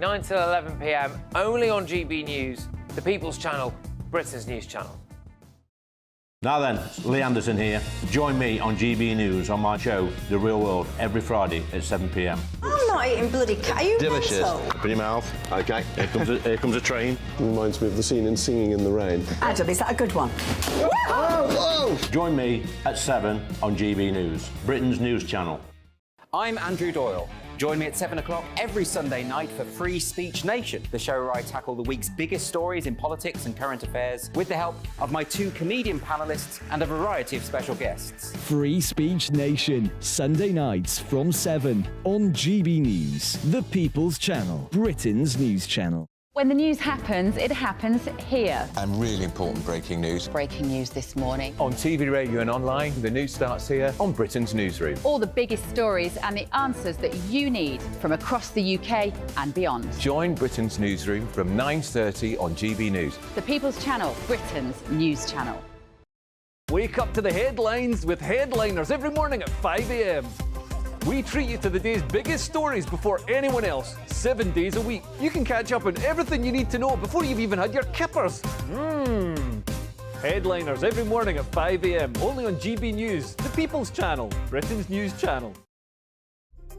9 till 11 p.m, only on GB News, the People's Channel, Britain's news channel. Now then, Lee Anderson here. Join me on GB News on my show, The Real World, every Friday at 7 p.m. I'm not eating bloody cat. Are you delicious. mental? Open your mouth. OK, here comes a train. Reminds me of the scene in Singing in the Rain. Adam, is that a good one? Oh! Join me at 7 on GB News, Britain's news channel. I'm Andrew Doyle. Join me at 7 o'clock every Sunday night for Free Speech Nation, the show where I tackle the week's biggest stories in politics and current affairs with the help of my 2 comedian panellists and a variety of special guests. Free Speech Nation, Sunday nights from 7 on GB News, the People's Channel, Britain's news channel. When the news happens, it happens here. And really important breaking news. Breaking news this morning. On TV, radio and online, the news starts here on Britain's Newsroom. All the biggest stories and the answers that you need from across the UK and beyond. Join Britain's Newsroom from 9:30 on GB News. The People's Channel, Britain's news channel. Wake up to the headlines with Headliners every morning at 5 a.m. We treat you to the day's biggest stories before anyone else, 7 days a week. You can catch up on everything you need to know before you've even had your kippers. Headliners every morning at 5 a.m, only on GB News, the People's Channel, Britain's news channel.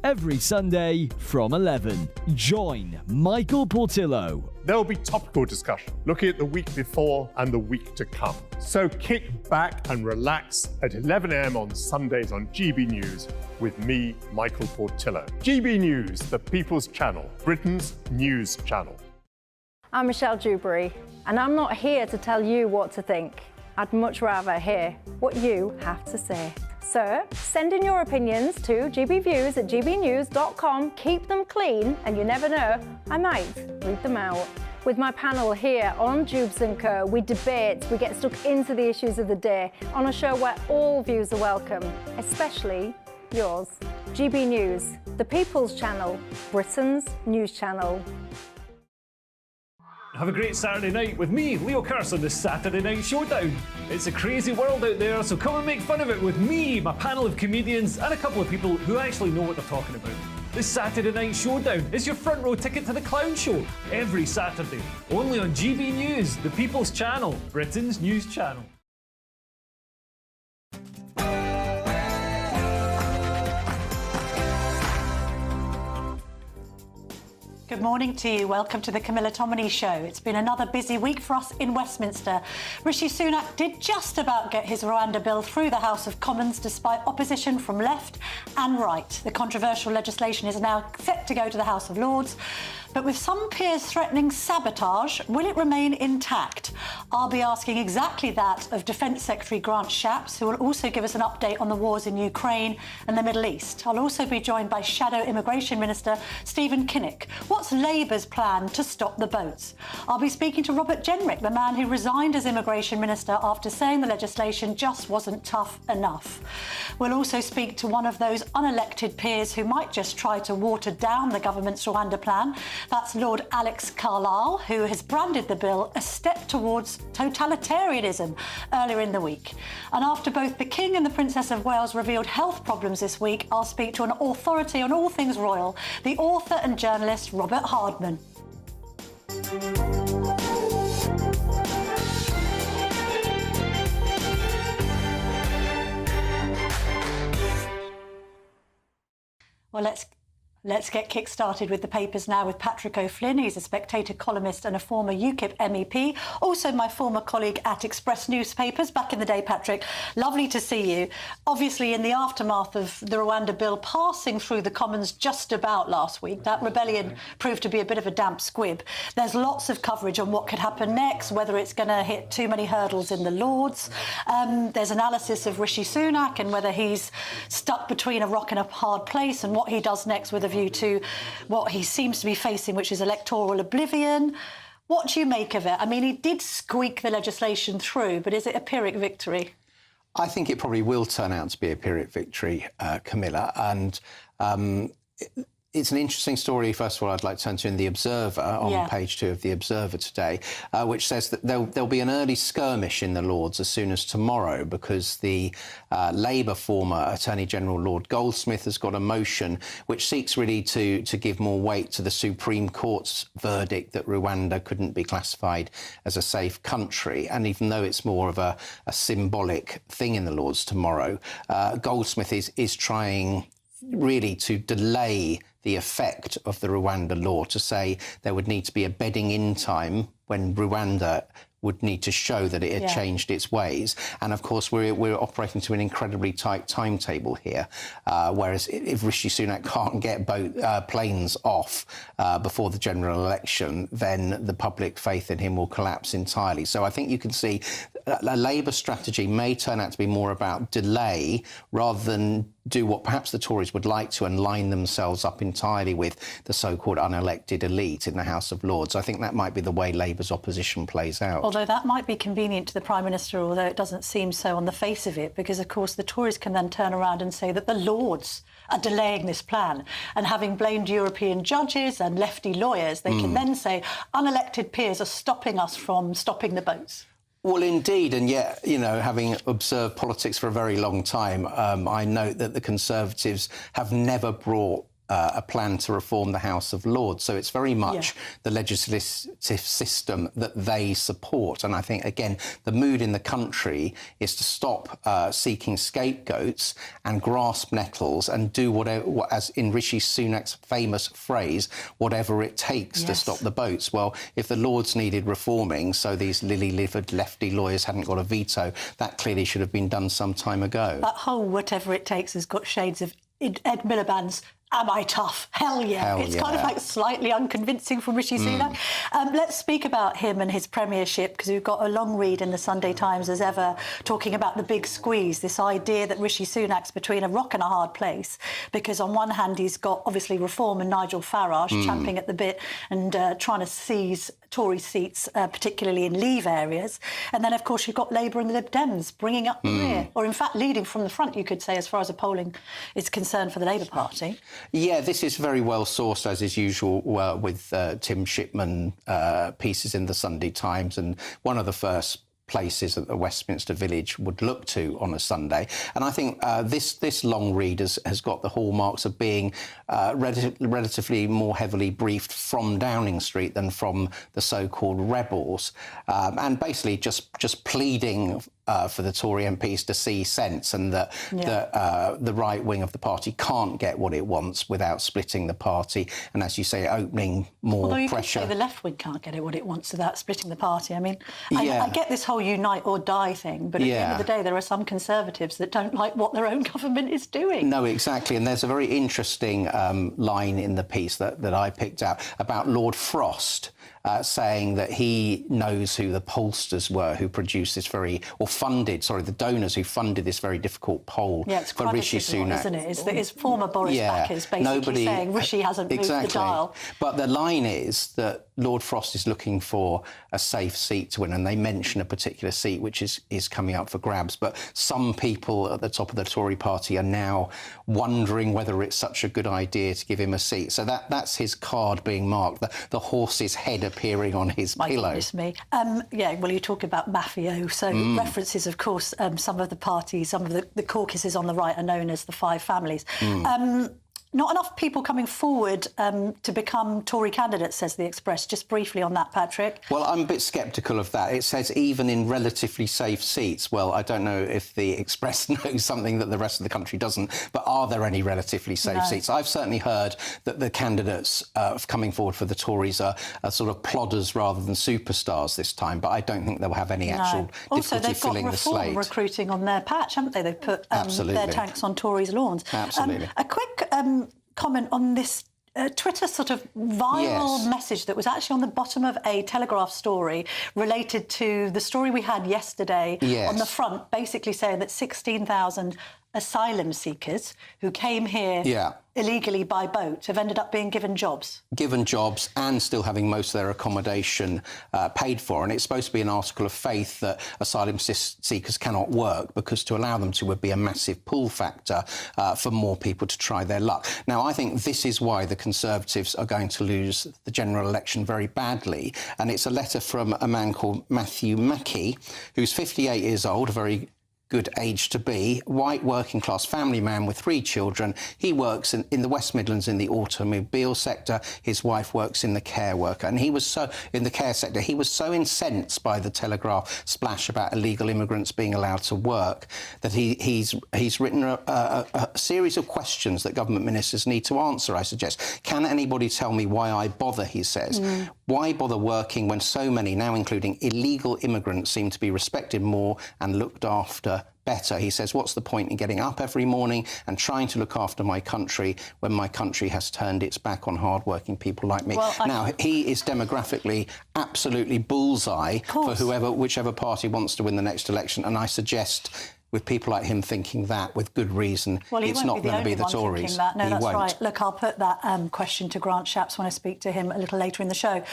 Every Sunday from 11, join Michael Portillo. There will be topical discussion, looking at the week before and the week to come. So kick back and relax at 11 a.m. on Sundays on GB News with me, Michael Portillo. GB News, the People's Channel, Britain's news channel. I'm Michelle Dewberry, and I'm not here to tell you what to think. I'd much rather hear what you have to say. So, send in your opinions to gbviews@gbnews.com. Keep them clean, and you never know, I might read them out. With my panel here on Jubes & Co, we debate, we get stuck into the issues of the day on a show where all views are welcome, especially yours. GB News, the People's Channel, Britain's news channel. Have a great Saturday night with me, Leo Curse, on the Saturday Night Showdown. It's a crazy world out there, so come and make fun of it with me, my panel of comedians, and a couple of people who actually know what they're talking about. This Saturday Night Showdown is your front row ticket to the clown show every Saturday, only on GB News, the People's Channel, Britain's news channel. Good morning to you. Welcome to the Camilla Tominey Show. It's been another busy week for us in Westminster. Rishi Sunak did just about get his Rwanda bill through the House of Commons despite opposition from left and right. The controversial legislation is now set to go to the House of Lords. But with some peers threatening sabotage, will it remain intact? I'll be asking exactly that of Defence Secretary Grant Shapps, who will also give us an update on the wars in Ukraine and the Middle East. I'll also be joined by Shadow Immigration Minister Stephen Kinnock. What's Labour's plan to stop the boats? I'll be speaking to Robert Jenrick, the man who resigned as Immigration Minister after saying the legislation just wasn't tough enough. We'll also speak to one of those unelected peers who might just try to water down the government's Rwanda plan. That's Lord Alex Carlile, who has branded the bill a step towards totalitarianism earlier in the week. And after both the King and the Princess of Wales revealed health problems this week, I'll speak to an authority on all things royal, the author and journalist Robert Hardman. Well, let's get kick-started with the papers now with Patrick O'Flynn. He's a Spectator columnist and a former UKIP MEP, also my former colleague at Express Newspapers back in the day, Patrick. Lovely to see you. Obviously, in the aftermath of the Rwanda bill passing through the Commons just about last week, that rebellion proved to be a bit of a damp squib. There's lots of coverage on what could happen next, whether it's going to hit too many hurdles in the Lords. There's analysis of Rishi Sunak and whether he's stuck between a rock and a hard place and what he does next with a view to what he seems to be facing, which is electoral oblivion. What do you make of it? I mean, he did squeak the legislation through, but is it a Pyrrhic victory? I think it probably will turn out to be a Pyrrhic victory, Camilla. And It's an interesting story. First of all, I'd like to turn to in The Observer, on page 2 of The Observer today, which says that there'll be an early skirmish in the Lords as soon as tomorrow because the Labour former Attorney General Lord Goldsmith has got a motion which seeks really to give more weight to the Supreme Court's verdict that Rwanda couldn't be classified as a safe country. And even though it's more of a symbolic thing in the Lords tomorrow, Goldsmith is trying really to delay the effect of the Rwanda law, to say there would need to be a bedding in time when Rwanda would need to show that it had changed its ways. And of course, we're operating to an incredibly tight timetable here. Whereas if Rishi Sunak can't get planes off before the general election, then the public faith in him will collapse entirely. So I think you can see a Labour strategy may turn out to be more about delay rather than do what perhaps the Tories would like to and line themselves up entirely with the so-called unelected elite in the House of Lords. I think that might be the way Labour's opposition plays out. Although that might be convenient to the Prime Minister, although it doesn't seem so on the face of it, because, of course, the Tories can then turn around and say that the Lords are delaying this plan. And having blamed European judges and lefty lawyers, they can then say unelected peers are stopping us from stopping the boats. Well, indeed, and yet, you know, having observed politics for a very long time, I note that the Conservatives have never brought a plan to reform the House of Lords. So it's very much the legislative system that they support. And I think, again, the mood in the country is to stop seeking scapegoats and grasp nettles and do whatever, as in Rishi Sunak's famous phrase, whatever it takes to stop the boats. Well, if the Lords needed reforming, so these lily-livered lefty lawyers hadn't got a veto, that clearly should have been done some time ago. That whole whatever it takes has got shades of Ed Miliband's "Am I tough? Hell yeah." It's kind of like slightly unconvincing from Rishi Sunak. Let's speak about him and his premiership, because we've got a long read in the Sunday Times as ever talking about the big squeeze, this idea that Rishi Sunak's between a rock and a hard place, because on one hand he's got obviously Reform and Nigel Farage champing at the bit and trying to seize Tory seats, particularly in Leave areas. And then, of course, you've got Labour and the Lib Dems bringing up the rear, or in fact leading from the front, you could say, as far as the polling is concerned for the Labour Party. Yeah, this is very well sourced, as is usual, with Tim Shipman pieces in the Sunday Times, and one of the first places that the Westminster Village would look to on a Sunday. And I think this long read has got the hallmarks of being relatively more heavily briefed from Downing Street than from the so-called rebels, and basically just pleading for the Tory MPs to see sense, and that the right wing of the party can't get what it wants without splitting the party, and, as you say, opening more Although you pressure. could say the left wing can't get it what it wants without splitting the party. I mean, I get this whole unite or die thing, but at the end of the day, there are some Conservatives that don't like what their own government is doing. No, exactly. And there's a very interesting line in the piece that I picked out about Lord Frost, saying that he knows who the pollsters were who produced this the donors who funded this very difficult poll for Rishi Sunak. Isn't it? It's his former Boris backers basically saying Rishi hasn't moved the dial. But the line is that Lord Frost is looking for a safe seat to win, and they mention a particular seat which is coming up for grabs. But some people at the top of the Tory party are now wondering whether it's such a good idea to give him a seat. So that's his card being marked, the horse's head appearing on his pillow. Goodness me. Well, you talk about mafio, so references, of course, some of the parties, some of the caucuses on the right are known as the Five Families. Not enough people coming forward to become Tory candidates, says the Express. Just briefly on that, Patrick. Well, I'm a bit sceptical of that. It says even in relatively safe seats. Well, I don't know if the Express knows something that the rest of the country doesn't, but are there any relatively safe seats? I've certainly heard that the candidates coming forward for the Tories are sort of plodders rather than superstars this time, but I don't think they'll have any actual difficulty filling the slate. Also, they've got Reform recruiting on their patch, haven't they? They've put their tanks on Tories' lawns. Absolutely. A quick comment on this Twitter sort of viral message that was actually on the bottom of a Telegraph story related to the story we had yesterday on the front, basically saying that 16,000 asylum seekers who came here illegally by boat have ended up being given jobs. Given jobs and still having most of their accommodation paid for. And it's supposed to be an article of faith that asylum seekers cannot work, because to allow them to would be a massive pull factor for more people to try their luck. Now, I think this is why the Conservatives are going to lose the general election very badly. And it's a letter from a man called Matthew Mackey, who's 58 years old, a very good age to be, white working class family man with 3 children. He works in the West Midlands in the automobile sector. His wife works in the care worker, and he was so in the care sector. He was so incensed by the Telegraph splash about illegal immigrants being allowed to work that he's written a series of questions that government ministers need to answer. I suggest, can anybody tell me why I bother? He says, why bother working when so many, now including illegal immigrants, seem to be respected more and looked after better? He says, what's the point in getting up every morning and trying to look after my country when my country has turned its back on hard-working people like me? Well, now, he is demographically absolutely bullseye for whichever party wants to win the next election, and I suggest, with people like him thinking that, with good reason, it's not going to be the Tories. No, that's right. Look, I'll put that question to Grant Shapps when I speak to him a little later in the show.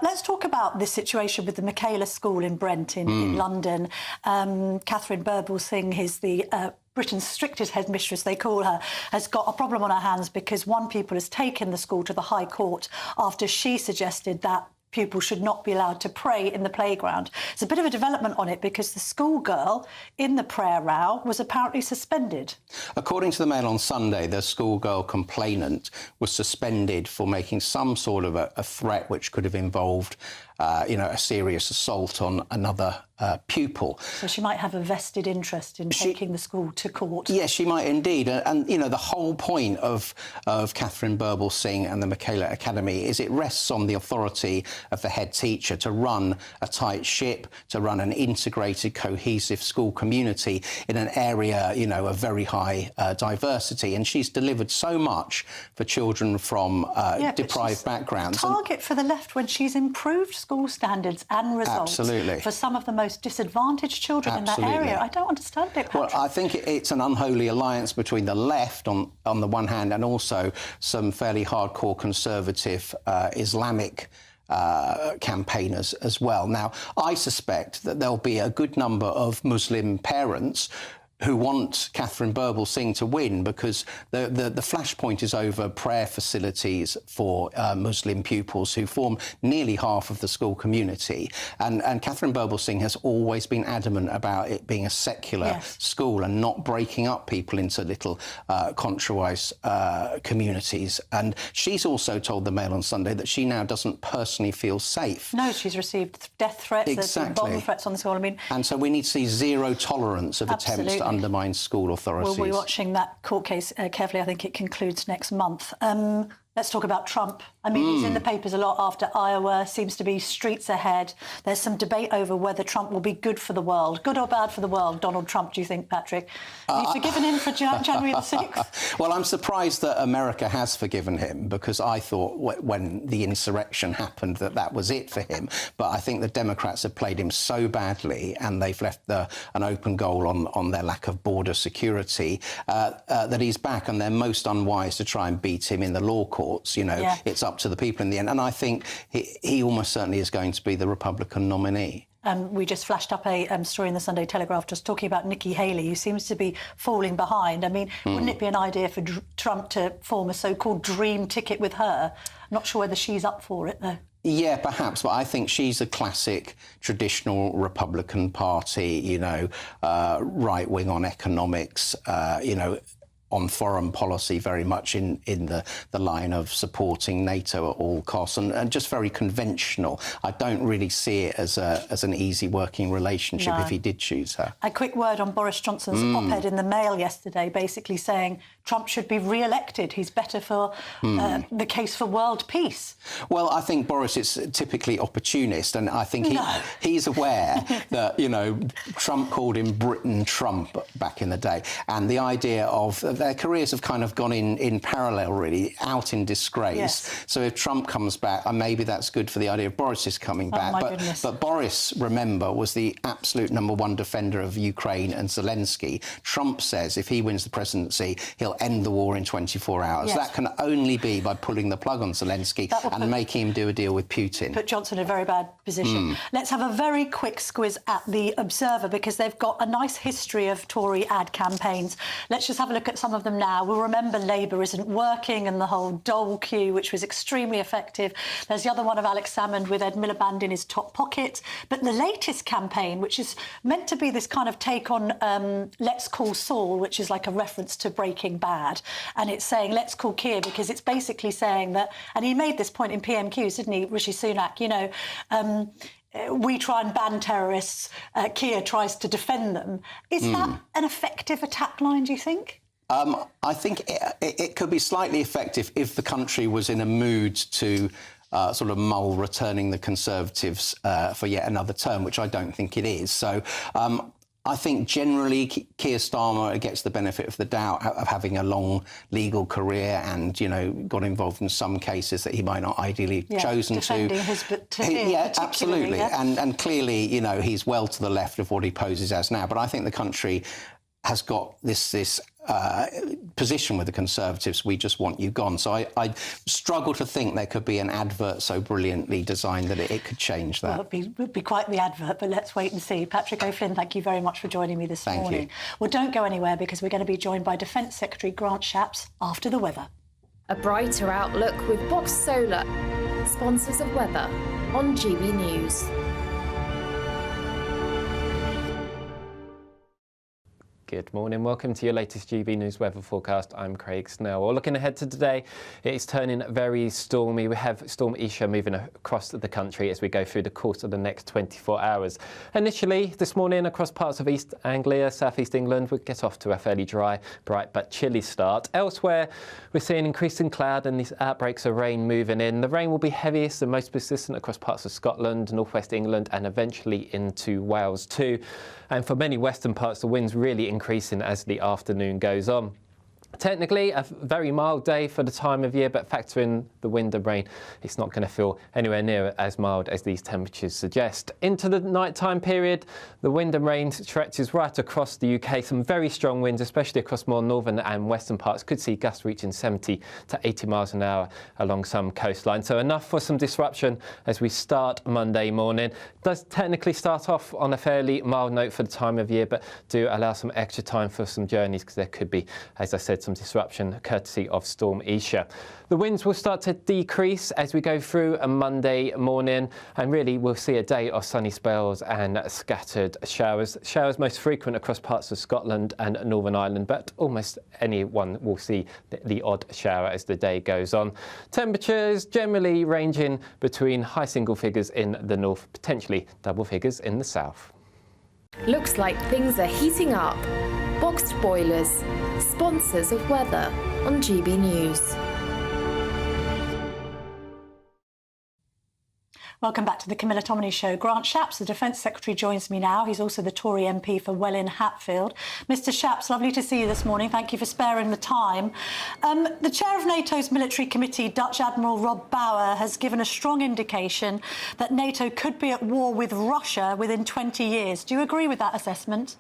Let's talk about this situation with the Michaela School in Brent in London. Catherine Birbalsingh is the Britain's strictest headmistress, they call her, has got a problem on her hands because one pupil has taken the school to the High Court after she suggested that pupils should not be allowed to pray in the playground. It's a bit of a development on it because the schoolgirl in the prayer row was apparently suspended. According to the Mail on Sunday, the schoolgirl complainant was suspended for making some sort of a threat which could have involved a serious assault on another pupil. So she might have a vested interest in taking the school to court. Yes, she might indeed. And the whole point of Catherine Birbalsingh and the Michaela Academy is it rests on the authority of the head teacher to run a tight ship, to run an integrated, cohesive school community in an area, of very high diversity. And she's delivered so much for children from deprived backgrounds. Target for the left when she's improved school standards and results for some of the most disadvantaged children in that area. I don't understand it, Patrick. Well, I think it's an unholy alliance between the left on the one hand and also some fairly hardcore conservative Islamic campaigners as well. Now, I suspect that there'll be a good number of Muslim parents who want Catherine Birbalsingh to win because the flashpoint is over prayer facilities for Muslim pupils who form nearly half of the school community. And Catherine Birbalsingh has always been adamant about it being a secular school and not breaking up people into little contra-wise communities. And she's also told the Mail on Sunday that she now doesn't personally feel safe. No, she's received death threats, bomb threats on the school. And so we need to see zero tolerance of attempts to undermine school authorities. We'll be watching that court case carefully. I think it concludes next month. Let's talk about Trump. I mean, he's in the papers a lot after Iowa, seems to be streets ahead. There's some debate over whether Trump will be good for the world. Good or bad for the world, Donald Trump, do you think, Patrick? Have you forgiven him for January the 6th? Well, I'm surprised that America has forgiven him because I thought when the insurrection happened that was it for him. But I think the Democrats have played him so badly and they've left an open goal on their lack of border security that he's back, and they're most unwise to try and beat him in the law courts. It's up to the people in the end. And I think he almost certainly is going to be the Republican nominee. We just flashed up a story in the Sunday Telegraph just talking about Nikki Haley, who seems to be falling behind. I mean, wouldn't it be an idea for Trump to form a so-called dream ticket with her? Not sure whether she's up for it, though. Yeah, perhaps, but I think she's a classic traditional Republican Party, right-wing on economics, on foreign policy, very much in the line of supporting NATO at all costs, and just very conventional. I don't really see it as an easy working relationship if he did choose her. A quick word on Boris Johnson's op-ed in the Mail yesterday, basically saying Trump should be re-elected. He's better for the case for world peace. Well, I think Boris is typically opportunist, and I think he's aware that, you know, Trump called him Britain Trump back in the day, and the idea of their careers have kind of gone in parallel, really, out in disgrace. Yes. So if Trump comes back, maybe that's good for the idea of Boris is coming back. But Boris, remember, was the absolute #1 defender of Ukraine and Zelensky. Trump says if he wins the presidency, he'll end the war in 24 hours. Yes. That can only be by pulling the plug on Zelensky and making him do a deal with Putin. Put Johnson in a very bad position. Let's have a very quick squiz at The Observer, because they've got a nice history of Tory ad campaigns. Let's just have a look at some of them now. We'll remember Labour isn't working and the whole dole queue, which was extremely effective. There's the other one of Alex Salmond with Ed Miliband in his top pocket. But the latest campaign, which is meant to be this kind of take on Let's Call Saul, which is like a reference to Breaking Bad, and it's saying Let's Call Keir, because it's basically saying that, and he made this point in PMQs, didn't he, Rishi Sunak, you know, we try and ban terrorists, Keir tries to defend them. Is that an effective attack line, do you think? I think it could be slightly effective if the country was in a mood to sort of mull returning the Conservatives for yet another term, which I don't think it is. So I think generally Keir Starmer gets the benefit of the doubt of having a long legal career and, you know, got involved in some cases that he might not ideally chosen to. Yeah, absolutely. Yeah. And clearly, you know, he's well to the left of what he poses as now. But I think the country has got this position with the Conservatives, we just want you gone. So I struggle to think there could be an advert so brilliantly designed that it could change that. Well, it would be quite the advert, but let's wait and see. Patrick O'Flynn, thank you very much for joining me this morning. Thank you. Well, don't go anywhere, because we're going to be joined by Defence Secretary Grant Shapps after the weather. A brighter outlook with Box Solar, sponsors of weather on GB News. Good morning, welcome to your latest GB News weather forecast. I'm Craig Snell. Well, looking ahead to today, it's turning very stormy. We have Storm Isha moving across the country as we go through the course of the next 24 hours. Initially, this morning, across parts of East Anglia, South East England, we'll get off to a fairly dry, bright but chilly start. Elsewhere, we're seeing increasing cloud and these outbreaks of rain moving in. The rain will be heaviest and most persistent across parts of Scotland, northwest England and eventually into Wales too. And for many western parts, the wind's really increasing as the afternoon goes on. Technically, a very mild day for the time of year, but factor in the wind and rain, it's not going to feel anywhere near as mild as these temperatures suggest. Into the nighttime period, the wind and rain stretches right across the UK. Some very strong winds, especially across more northern and western parts, could see gusts reaching 70 to 80 miles an hour along some coastlines. So enough for some disruption as we start Monday morning. It does technically start off on a fairly mild note for the time of year, but do allow some extra time for some journeys, because there could be, as I said, some disruption courtesy of Storm Isha. The winds will start to decrease as we go through a Monday morning, and really we'll see a day of sunny spells and scattered showers. Showers most frequent across parts of Scotland and Northern Ireland, but almost anyone will see the odd shower as the day goes on. Temperatures generally ranging between high single figures in the north, potentially double figures in the south. Looks like things are heating up. Boxed boilers, sponsors of weather on GB News. Welcome back to the Camilla Tominey Show. Grant Shapps, the Defence Secretary, joins me now. He's also the Tory MP for Welwyn Hatfield. Mr Shapps, lovely to see you this morning. Thank you for sparing the time. The chair of NATO's military committee, Dutch Admiral Rob Bauer, has given a strong indication that NATO could be at war with Russia within 20 years. Do you agree with that assessment?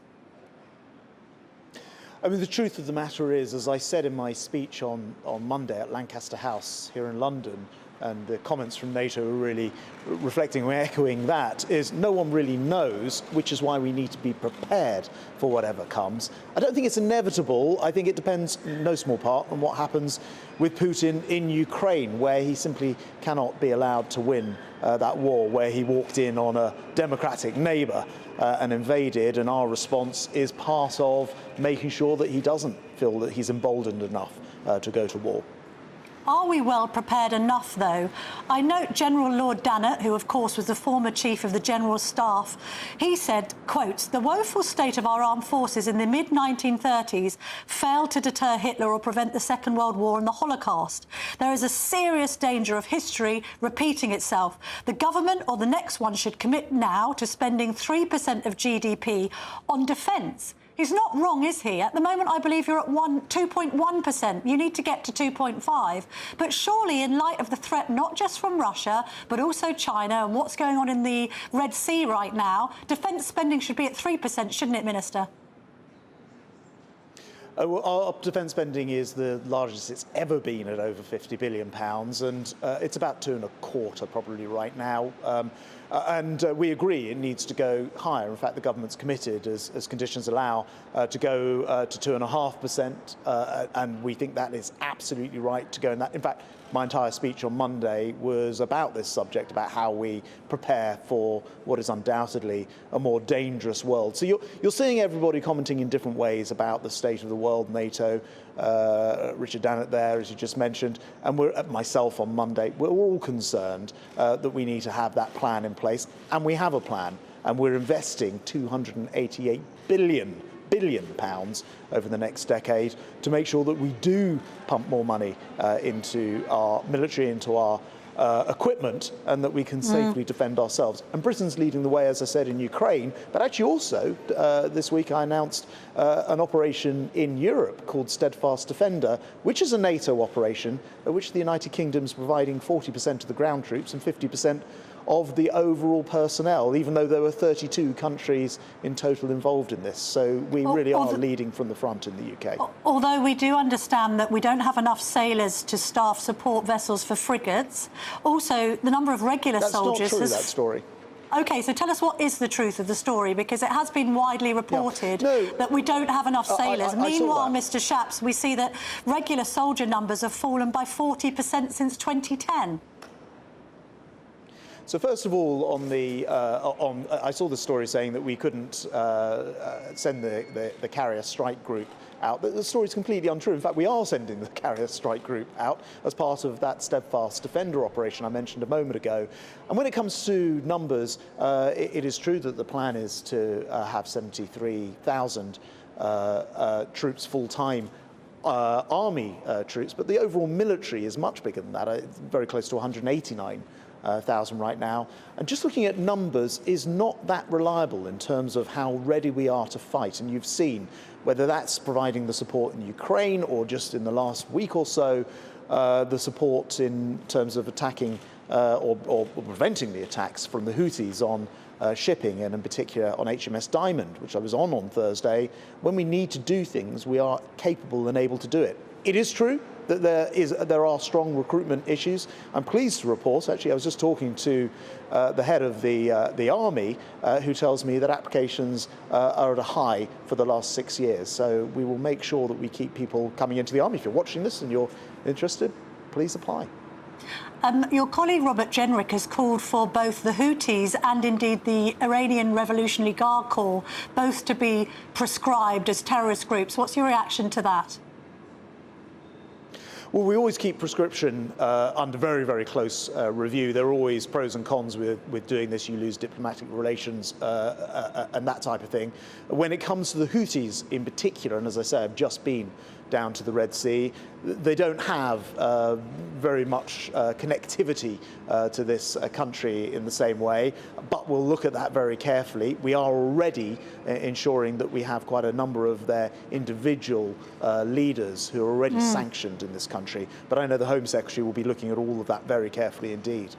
I mean, the truth of the matter is, as I said in my speech on Monday at Lancaster House here in London, and the comments from NATO are really reflecting or echoing that, is no one really knows, which is why we need to be prepared for whatever comes. I don't think it's inevitable. I think it depends, in no small part, on what happens with Putin in Ukraine, where he simply cannot be allowed to win that war, where he walked in on a democratic neighbour and invaded, and our response is part of making sure that he doesn't feel that he's emboldened enough to go to war. Are we well prepared enough, though? I note General Lord Dannatt, who of course was the former chief of the General Staff, he said, quote, "The woeful state of our armed forces in the mid-1930s failed to deter Hitler or prevent the Second World War and the Holocaust. There is a serious danger of history repeating itself. The government or the next one should commit now to spending 3% of GDP on defence." He's not wrong, is he? At the moment, I believe you're at 2.1%. You need to get to 2.5. But surely, in light of the threat not just from Russia, but also China and what's going on in the Red Sea right now, defence spending should be at 3%, shouldn't it, Minister? Well, our defence spending is the largest it's ever been at over £50 billion, and it's about 2.25 probably right now. And we agree it needs to go higher. In fact, the government's committed, as conditions allow, to go to 2.5%, and we think that is absolutely right to go in that. In fact, my entire speech on Monday was about this subject, about how we prepare for what is undoubtedly a more dangerous world. So you're seeing everybody commenting in different ways about the state of the world, NATO, Richard Dannatt there, as you just mentioned, and myself on Monday, we're all concerned that we need to have that plan in place, and we have a plan, and we're investing £288 billion over the next decade to make sure that we do pump more money into our military, into our equipment, and that we can safely defend ourselves. And Britain's leading the way, as I said, in Ukraine, but actually also this week I announced an operation in Europe called Steadfast Defender, which is a NATO operation, which the United Kingdom's providing 40% of the ground troops and 50% of the overall personnel, even though there were 32 countries in total involved in this. So we really are leading from the front in the UK. Although we do understand that we don't have enough sailors to staff support vessels for frigates, also the number of regular soldiers... That's not true, that story. OK, so tell us what is the truth of the story, because it has been widely reported that we don't have enough sailors. Meanwhile, Mr Shapps, we see that regular soldier numbers have fallen by 40% since 2010. So first of all, I saw the story saying that we couldn't send the carrier strike group out. The story's completely untrue. In fact, we are sending the carrier strike group out as part of that Steadfast Defender operation I mentioned a moment ago. And when it comes to numbers, it is true that the plan is to have 73,000 troops full-time. Army troops, but the overall military is much bigger than that. It's very close to 189,000 right now. And just looking at numbers is not that reliable in terms of how ready we are to fight. And you've seen whether that's providing the support in Ukraine or just in the last week or so, the support in terms of attacking or preventing the attacks from the Houthis on shipping, and in particular on HMS Diamond, which I was on Thursday. When we need to do things, we are capable and able to do it. It is true that there are strong recruitment issues. I'm pleased to report, actually, I was just talking to the head of the Army, who tells me that applications are at a high for the last 6 years. So we will make sure that we keep people coming into the Army. If you're watching this and you're interested, please apply. Your colleague Robert Jenrick has called for both the Houthis and indeed the Iranian Revolutionary Guard Corps both to be proscribed as terrorist groups. What's your reaction to that? Well, we always keep proscription under very, very close review. There are always pros and cons with doing this. You lose diplomatic relations and that type of thing. When it comes to the Houthis in particular, and as I say, I've just been down to the Red Sea, they don't have very much connectivity to this country in the same way, but we'll look at that very carefully. We are already ensuring that we have quite a number of their individual leaders who are already sanctioned in this country, but I know the Home Secretary will be looking at all of that very carefully indeed.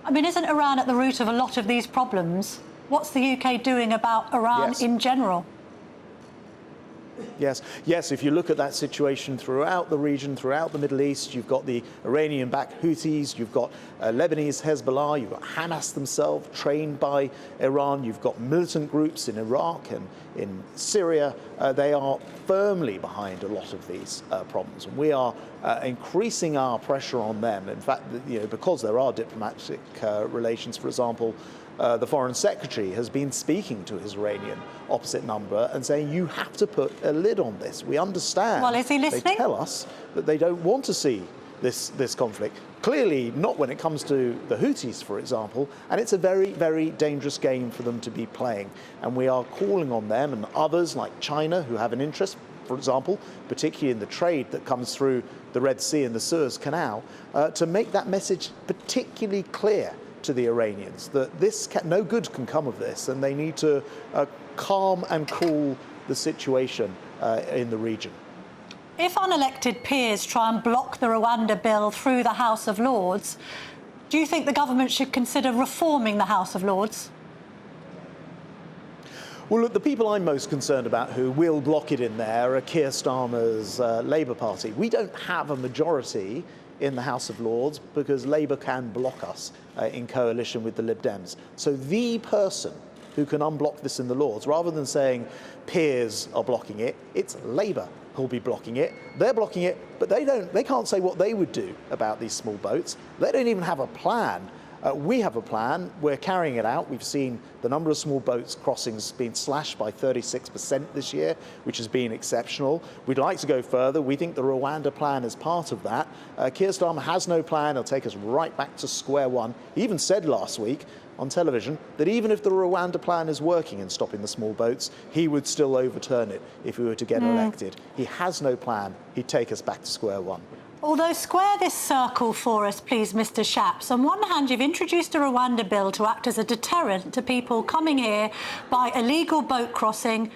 I mean, isn't Iran at the root of a lot of these problems? What's the UK doing about Iran in general? Yes, if you look at that situation throughout the region, throughout the Middle East, you've got the Iranian-backed Houthis, you've got Lebanese Hezbollah, you've got Hamas themselves, trained by Iran, you've got militant groups in Iraq and in Syria. They are firmly behind a lot of these problems. And we are increasing our pressure on them. In fact, because there are diplomatic relations, for example, the Foreign Secretary has been speaking to his Iranian opposite number and saying, you have to put a lid on this. We understand. Well, is he listening? They tell us that they don't want to see this conflict. Clearly not when it comes to the Houthis, for example, and it's a very, very dangerous game for them to be playing. And we are calling on them and others like China who have an interest, for example, particularly in the trade that comes through the Red Sea and the Suez Canal, to make that message particularly clear to the Iranians that no good can come of this, and they need to calm and cool the situation in the region. If unelected peers try and block the Rwanda bill through the House of Lords, do you think the government should consider reforming the House of Lords? Well, look, the people I'm most concerned about who will block it in there are Keir Starmer's Labour Party. We don't have a majority in the House of Lords because Labour can block us in coalition with the Lib Dems. So the person who can unblock this in the Lords, rather than saying peers are blocking it, it's Labour who'll be blocking it. They're blocking it, but they can't say what they would do about these small boats. They don't even have a plan. We have a plan. We're carrying it out. We've seen the number of small boats crossings being slashed by 36% this year, which has been exceptional. We'd like to go further. We think the Rwanda plan is part of that. Keir Starmer has no plan. He'll take us right back to square one. He even said last week on television that even if the Rwanda plan is working in stopping the small boats, he would still overturn it if we were to get elected. He has no plan. He'd take us back to square one. Although square this circle for us, please, Mr. Shapps. On one hand, you've introduced a Rwanda bill to act as a deterrent to people coming here by illegal boat crossing,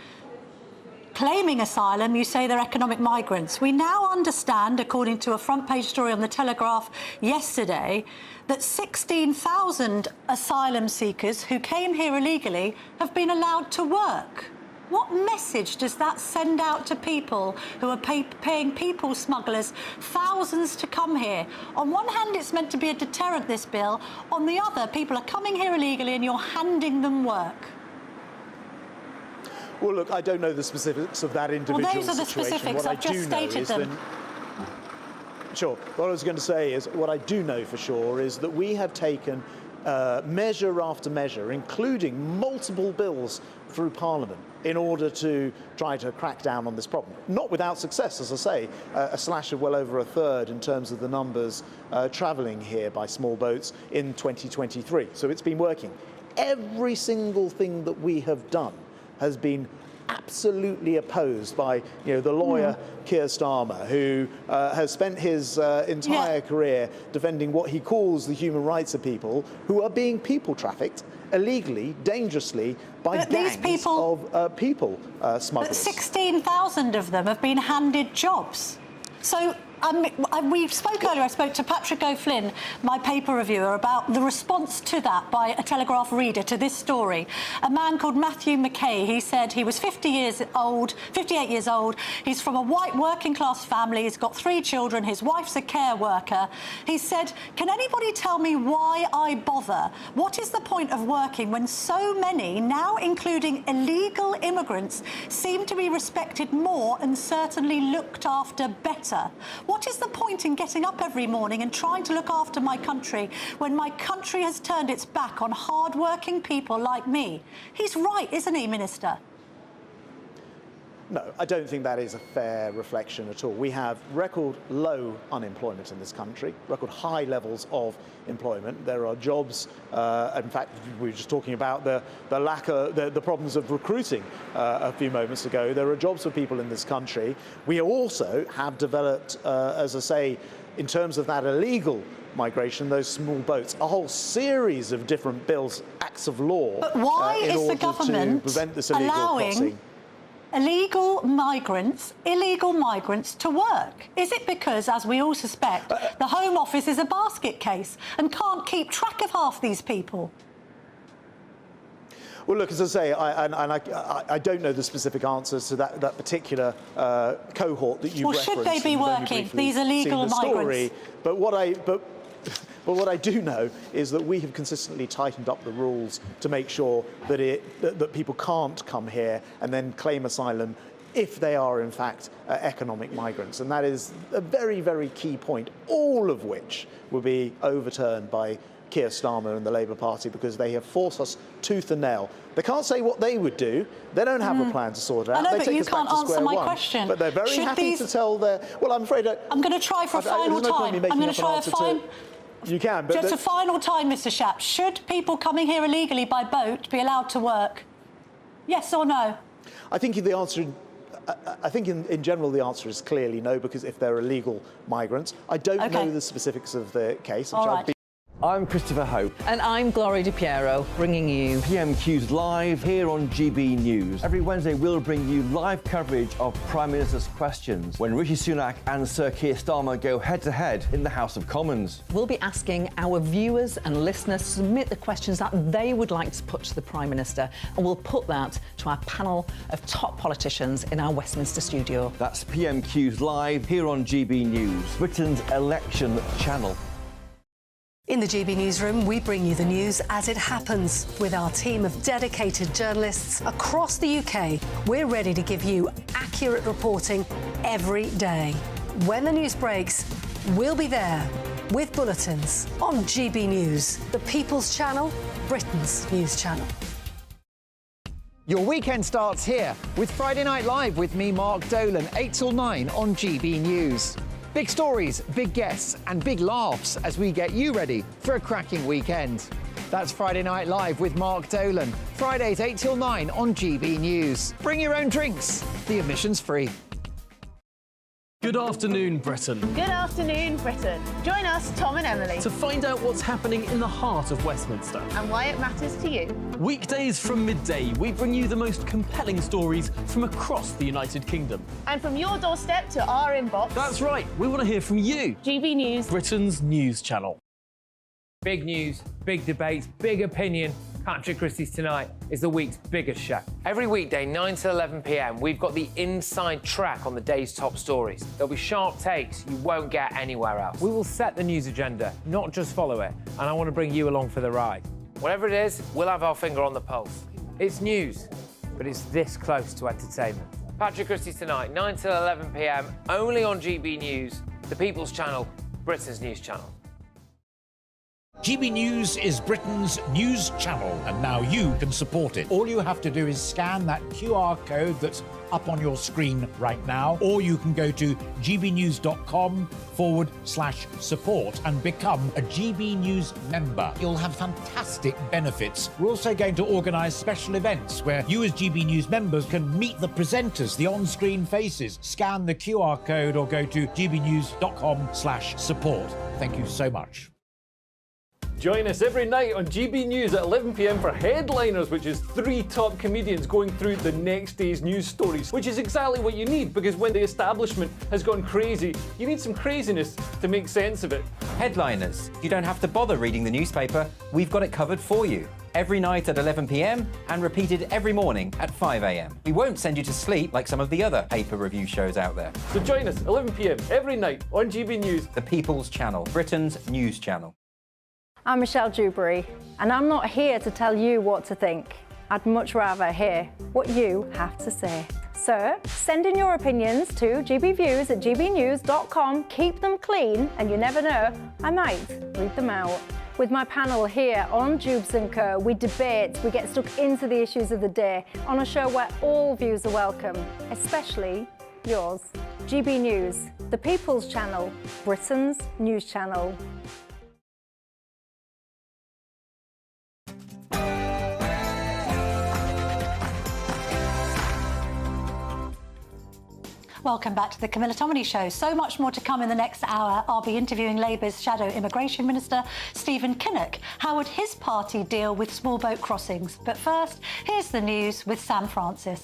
claiming asylum. You say they're economic migrants. We now understand, according to a front-page story on The Telegraph yesterday, that 16,000 asylum seekers who came here illegally have been allowed to work. What message does that send out to people who are paying people smugglers thousands to come here? On one hand, it's meant to be a deterrent, this bill. On the other, people are coming here illegally and you're handing them work. Well, look, I don't know the specifics of that individual situation. Well, those are the specifics. I've just stated them. Sure. What I was going to say is, what I do know for sure is that we have taken measure after measure, including multiple bills through Parliament, in order to try to crack down on this problem. Not without success, as I say, a slash of well over a third in terms of the numbers travelling here by small boats in 2023. So it's been working. Every single thing that we have done has been absolutely opposed by the lawyer Keir Starmer, who has spent his entire career defending what he calls the human rights of people who are being people trafficked illegally, dangerously, by gangs of people smugglers. But 16,000 of them have been handed jobs. So we spoke earlier, I spoke to Patrick O'Flynn, my paper reviewer, about the response to that by a Telegraph reader to this story. A man called Matthew McKay, he said he was 58 years old. He's from a white working class family. He's got 3 children. His wife's a care worker. He said, can anybody tell me why I bother? What is the point of working when so many, now including illegal immigrants, seem to be respected more and certainly looked after better? What is the point in getting up every morning and trying to look after my country when my country has turned its back on hard-working people like me? He's right, isn't he, Minister? No, I don't think that is a fair reflection at all. We have record low unemployment in this country, record high levels of employment. There are jobs. In fact, we were just talking about the lack of the problems of recruiting a few moments ago. There are jobs for people in this country. We also have developed, as I say, in terms of that illegal migration, those small boats, a whole series of different bills, acts of law, but why in is order the government to prevent this illegal allowing crossing. illegal migrants to work? Is it because, as we all suspect, the Home Office is a basket case and can't keep track of half these people? Well, look, as I say, I don't know the specific answers to that particular cohort that you've referenced. Well, should they be working, these illegal migrants? But what I do know is that we have consistently tightened up the rules to make sure that people can't come here and then claim asylum if they are, in fact, economic migrants. And that is a very, very key point, all of which will be overturned by Keir Starmer and the Labour Party because they have forced us tooth and nail. They can't say what they would do. They don't have a plan to sort it out. I know, they but take you us back can't to answer square my one. question. But they're very happy to tell their... Well, I'm afraid... I'm going to try for a final time. I'm going to try a final... You can, but... Just a final time, Mr Shapps. Should people coming here illegally by boat be allowed to work? Yes or no? I think the answer... I think in general the answer is clearly no, because if they're illegal migrants. I don't know the specifics of the case. I'm Christopher Hope. And I'm Gloria Di Piero, bringing you PMQ's Live here on GB News. Every Wednesday we'll bring you live coverage of Prime Minister's questions when Rishi Sunak and Sir Keir Starmer go head-to-head in the House of Commons. We'll be asking our viewers and listeners to submit the questions that they would like to put to the Prime Minister, and we'll put that to our panel of top politicians in our Westminster studio. That's PMQ's Live here on GB News, Britain's election channel. In the GB Newsroom, we bring you the news as it happens. With our team of dedicated journalists across the UK, we're ready to give you accurate reporting every day. When the news breaks, we'll be there with bulletins on GB News, the People's Channel, Britain's news channel. Your weekend starts here with Friday Night Live with me, Mark Dolan, 8 till 9 on GB News. Big stories, big guests and big laughs as we get you ready for a cracking weekend. That's Friday Night Live with Mark Dolan. Fridays 8 till 9 on GB News. Bring your own drinks. The admission's free. Good afternoon, Britain. Good afternoon, Britain. Join us, Tom and Emily, To find out what's happening in the heart of Westminster. and why it matters to you. Weekdays from midday, we bring you the most compelling stories from across the United Kingdom. And from your doorstep to our inbox. That's right, we want to hear from you. GB News, Britain's news channel. Big news, big debates, big opinion. Patrick Christie's Tonight is the week's biggest show. Every weekday, 9 to 11 p.m, we've got the inside track on the day's top stories. There'll be sharp takes you won't get anywhere else. We will set the news agenda, not just follow it, and I want to bring you along for the ride. Whatever it is, we'll have our finger on the pulse. It's news, but it's this close to entertainment. Patrick Christie's Tonight, 9 to 11 p.m, only on GB News, the People's Channel, Britain's news channel. GB News is Britain's news channel, and now you can support it. All you have to do is scan that QR code that's up on your screen right now, or you can go to gbnews.com/support and become a GB News member. You'll have fantastic benefits. We're also going to organise special events where you as GB News members can meet the presenters, the on-screen faces. Scan the QR code or go to gbnews.com/support. Thank you so much. Join us every night on GB News at 11 p.m. for Headliners, which is 3 top comedians going through the next day's news stories, which is exactly what you need, because when the establishment has gone crazy, you need some craziness to make sense of it. Headliners. You don't have to bother reading the newspaper. We've got it covered for you. Every night at 11 p.m. and repeated every morning at 5 a.m. We won't send you to sleep like some of the other paper review shows out there. So join us 11 p.m. every night on GB News, the People's Channel, Britain's news channel. I'm Michelle Dewberry, and I'm not here to tell you what to think. I'd much rather hear what you have to say. So, send in your opinions to gbviews@gbnews.com. Keep them clean, and you never know, I might read them out. With my panel here on Jubes & Co, we debate, we get stuck into the issues of the day on a show where all views are welcome, especially yours. GB News, the People's Channel, Britain's news channel. Welcome back to the Camilla Tominey Show. So much more to come in the next hour. I'll be interviewing Labour's Shadow Immigration Minister, Stephen Kinnock. How would his party deal with small boat crossings? But first, here's the news with Sam Francis.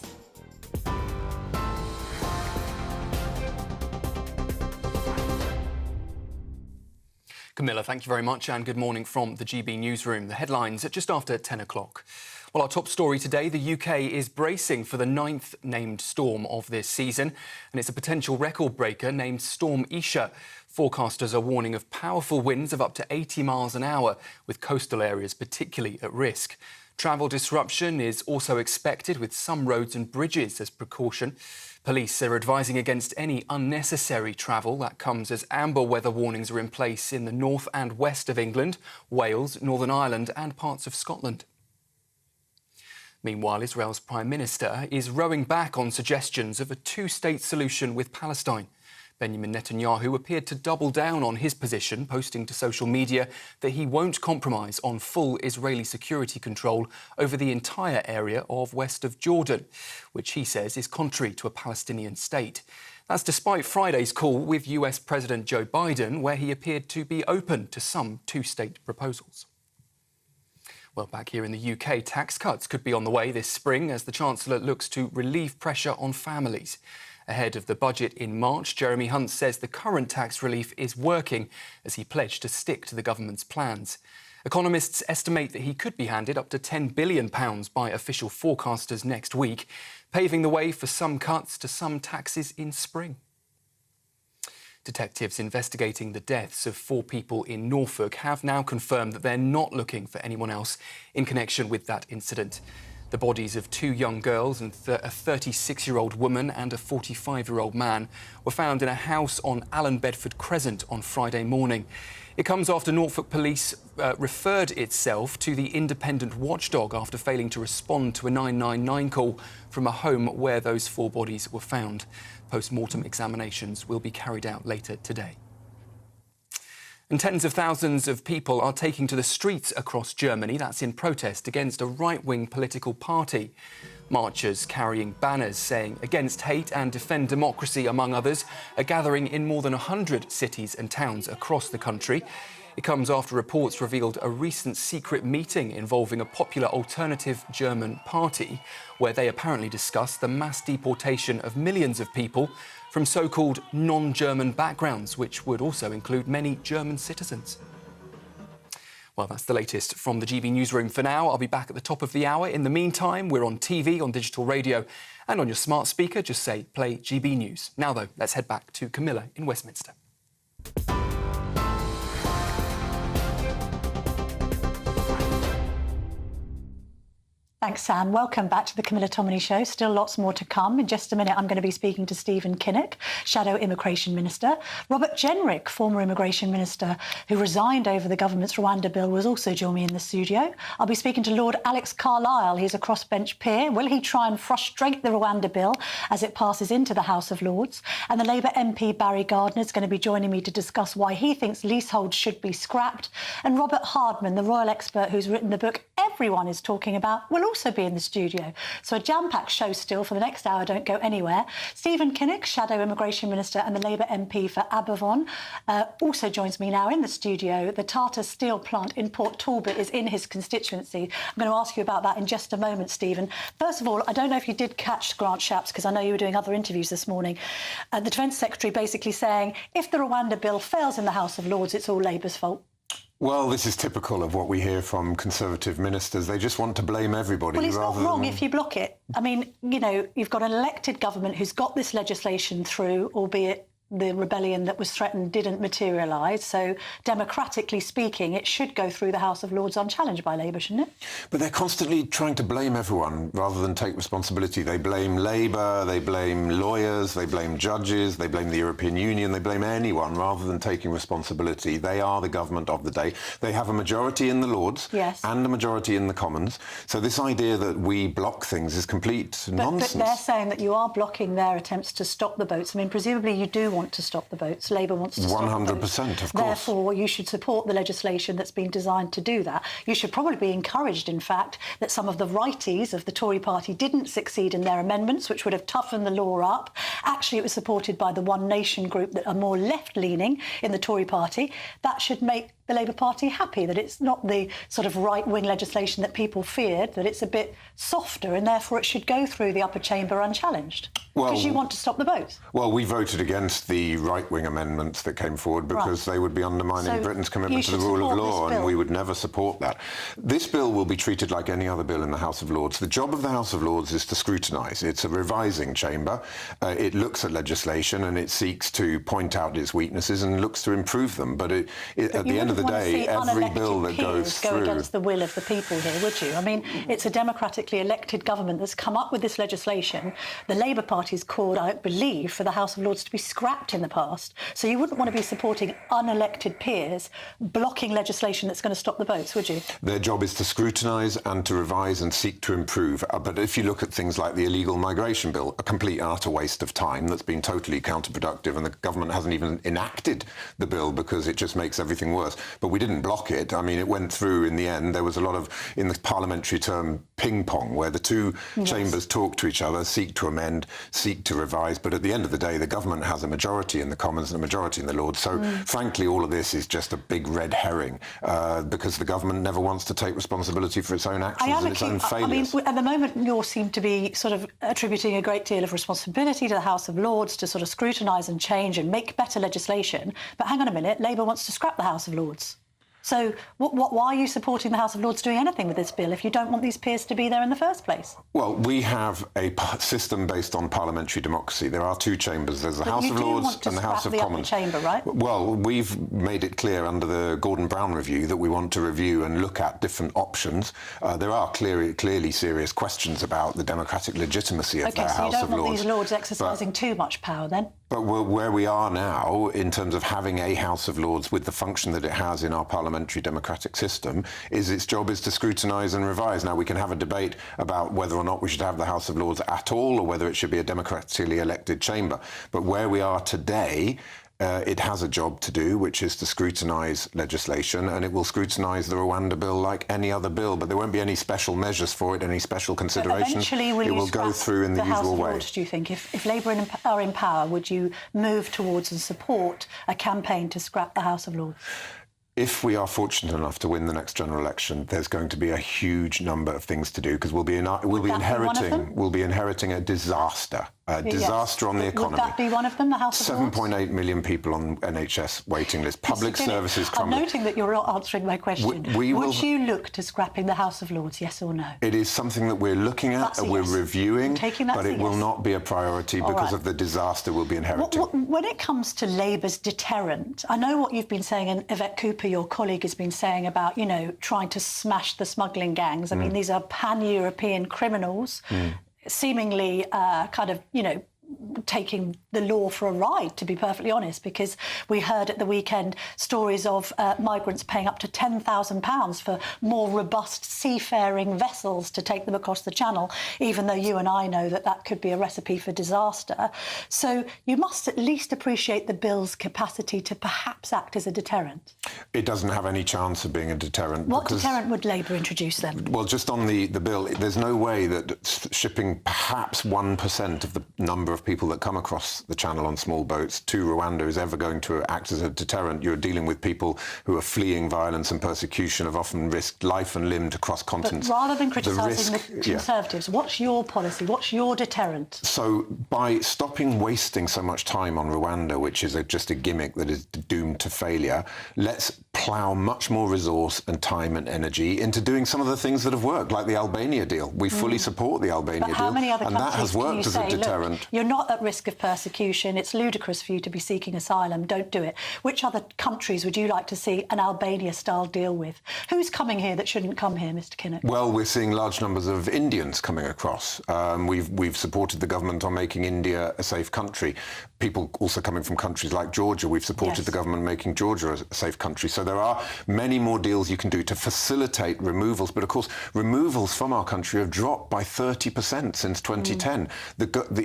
Camilla, thank you very much, and good morning from the GB Newsroom. The headlines at just after 10 o'clock. Well, our top story today, the UK is bracing for the 9th named storm of this season, and it's a potential record breaker named Storm Isha. Forecasters are warning of powerful winds of up to 80 miles an hour, with coastal areas particularly at risk. Travel disruption is also expected, with some roads and bridges as precaution. Police are advising against any unnecessary travel. That comes as amber weather warnings are in place in the north and west of England, Wales, Northern Ireland and parts of Scotland. Meanwhile, Israel's Prime Minister is rowing back on suggestions of a two-state solution with Palestine. Benjamin Netanyahu appeared to double down on his position, posting to social media that he won't compromise on full Israeli security control over the entire area of west of Jordan, which he says is contrary to a Palestinian state. That's despite Friday's call with US President Joe Biden, where he appeared to be open to some two-state proposals. Well, back here in the UK, tax cuts could be on the way this spring as the Chancellor looks to relieve pressure on families. Ahead of the budget in March, Jeremy Hunt says the current tax relief is working as he pledged to stick to the government's plans. Economists estimate that he could be handed up to £10 billion by official forecasters next week, paving the way for some cuts to some taxes in spring. Detectives investigating the deaths of 4 people in Norfolk have now confirmed that they're not looking for anyone else in connection with that incident. The bodies of 2 young girls and a 36-year-old woman and a 45-year-old man were found in a house on Allen Bedford Crescent on Friday morning. It comes after Norfolk Police referred itself to the independent watchdog after failing to respond to a 999 call from a home where those 4 bodies were found. Post-mortem examinations will be carried out later today. And tens of thousands of people are taking to the streets across Germany. That's in protest against a right-wing political party. Marchers carrying banners saying against hate and defend democracy, among others, are gathering in more than 100 cities and towns across the country. It comes after reports revealed a recent secret meeting involving a popular alternative German party, where they apparently discussed the mass deportation of millions of people from so-called non-German backgrounds, which would also include many German citizens. Well, that's the latest from the GB Newsroom for now. I'll be back at the top of the hour. In the meantime, we're on TV, on digital radio and on your smart speaker. Just say, play GB News. Now, though, let's head back to Camilla in Westminster. Thanks, Sam. Welcome back to the Camilla Tominey Show. Still lots more to come. In just a minute, I'm going to be speaking to Stephen Kinnock, Shadow Immigration Minister. Robert Jenrick, former Immigration Minister who resigned over the government's Rwanda bill, was also joining me in the studio. I'll be speaking to Lord Alex Carlile. He's a crossbench peer. Will he try and frustrate the Rwanda bill as it passes into the House of Lords? And the Labour MP Barry Gardiner is going to be joining me to discuss why he thinks leaseholds should be scrapped. And Robert Hardman, the royal expert who's written the book everyone is talking about, will also be in the studio. So a jam-packed show still for the next hour. Don't go anywhere. Stephen Kinnock, Shadow Immigration Minister and the Labour MP for Aberfon, also joins me now in the studio. The Tata Steel plant in Port Talbot is in his constituency. I'm going to ask you about that in just a moment, Stephen. First of all, I don't know if you did catch Grant Shapps, because I know you were doing other interviews this morning. The Defence Secretary basically saying, if the Rwanda bill fails in the House of Lords, it's all Labour's fault. Well, this is typical of what we hear from Conservative ministers. They just want to blame everybody. Well, it's not wrong if you block it. I mean, you know, you've got an elected government who's got this legislation through, albeit the rebellion that was threatened didn't materialise. So, democratically speaking, it should go through the House of Lords unchallenged by Labour, shouldn't it? But they're constantly trying to blame everyone rather than take responsibility. They blame Labour, they blame lawyers, they blame judges, they blame the European Union, they blame anyone rather than taking responsibility. They are the government of the day. They have a majority in the Lords and a majority in the Commons. So this idea that we block things is complete nonsense. But they're saying that you are blocking their attempts to stop the boats. I mean, presumably you do want to stop the boats. Labour wants to stop the boats. 100%, of course. Therefore, you should support the legislation that's been designed to do that. You should probably be encouraged, in fact, that some of the righties of the Tory party didn't succeed in their amendments, which would have toughened the law up. Actually, it was supported by the One Nation group that are more left-leaning in the Tory party. That should make the Labour Party happy, that it's not the sort of right-wing legislation that people feared, that it's a bit softer and therefore it should go through the upper chamber unchallenged. Because you want to stop the boats. Well, we voted against the right-wing amendments that came forward because they would be undermining Britain's commitment to the rule of law, and we would never support that. This bill will be treated like any other bill in the House of Lords. The job of the House of Lords is to scrutinise. It's a revising chamber. It looks at legislation and it seeks to point out its weaknesses and looks to improve them. But at the end of the day, every bill that goes go through against the will of the people here, would you? I mean, it's a democratically elected government that's come up with this legislation. The Labour Party's called, I believe, for the House of Lords to be scrapped in the past. So you wouldn't want to be supporting unelected peers blocking legislation that's going to stop the votes, would you? Their job is to scrutinise and to revise and seek to improve. But if you look at things like the illegal migration bill, a complete and utter waste of time that's been totally counterproductive, and the government hasn't even enacted the bill because it just makes everything worse. But we didn't block it. I mean, it went through in the end. There was a lot of, in the parliamentary term, ping-pong, where the two chambers talk to each other, seek to amend, seek to revise. But at the end of the day, the government has a majority in the Commons and a majority in the Lords. So, frankly, all of this is just a big red herring because the government never wants to take responsibility for its own actions and its own failures. I mean, at the moment, you seem to be sort of attributing a great deal of responsibility to the House of Lords to sort of scrutinise and change and make better legislation. But hang on a minute, Labour wants to scrap the House of Lords. So why are you supporting the House of Lords doing anything with this bill if you don't want these peers to be there in the first place? Well, we have a system based on parliamentary democracy. There are two chambers. There's the House of Lords and the House of Commons. Chamber, right? Well, we've made it clear under the Gordon Brown review that we want to review and look at different options. There are clearly serious questions about the democratic legitimacy of the House of Lords. Okay, so you don't want these Lords exercising too much power then? But where we are now, in terms of having a House of Lords with the function that it has in our parliamentary democratic system, is its job is to scrutinise and revise. Now, we can have a debate about whether or not we should have the House of Lords at all, or whether it should be a democratically elected chamber. But where we are today, it has a job to do, which is to scrutinise legislation, and it will scrutinise the Rwanda bill like any other bill, but there won't be any special measures for it, any special considerations. Eventually, it will go through in the usual way. Lords, do you think? If Labour are in power, would you move towards and support a campaign to scrap the House of Lords? If we are fortunate enough to win the next general election, there's going to be a huge number of things to do because we'll be inheriting a disaster. Disaster on the economy. Would that be one of them, the House of Lords? 7.8 million people on NHS waiting list. Public services crumbling. I'm noting that you're not answering my question. Would you look to scrapping the House of Lords, yes or no? It is something that we're looking at and we're reviewing, but it will not be a priority because of the disaster we'll be inheriting. When it comes to Labour's deterrent, I know what you've been saying, and Yvette Cooper, your colleague, has been saying about, trying to smash the smuggling gangs. I mean, these are pan-European criminals. Seemingly taking the law for a ride, to be perfectly honest, because we heard at the weekend stories of migrants paying up to £10,000 for more robust seafaring vessels to take them across the Channel, even though you and I know that that could be a recipe for disaster. So you must at least appreciate the bill's capacity to perhaps act as a deterrent. It doesn't have any chance of being a deterrent. What deterrent would Labour introduce then? Well, just on the bill, there's no way that shipping perhaps 1% of the number of people that come across the Channel on small boats to Rwanda is ever going to act as a deterrent. You're dealing with people who are fleeing violence and persecution, have often risked life and limb to cross continents. But rather than criticising the Conservatives, what's your policy? What's your deterrent? So by stopping wasting so much time on Rwanda, which is just a gimmick that is doomed to failure, let's plough much more resource and time and energy into doing some of the things that have worked, like the Albania deal. We fully support the Albania deal, how many other and that has worked as a deterrent. Look, you're not at risk of persecution. It's ludicrous for you to be seeking asylum. Don't do it. Which other countries would you like to see an Albania-style deal with? Who's coming here that shouldn't come here, Mr. Kinnock? Well, we're seeing large numbers of Indians coming across. We've supported the government on making India a safe country. People also coming from countries like Georgia. We've supported the government making Georgia a safe country. So there are many more deals you can do to facilitate removals. But of course, removals from our country have dropped by 30% since 2010.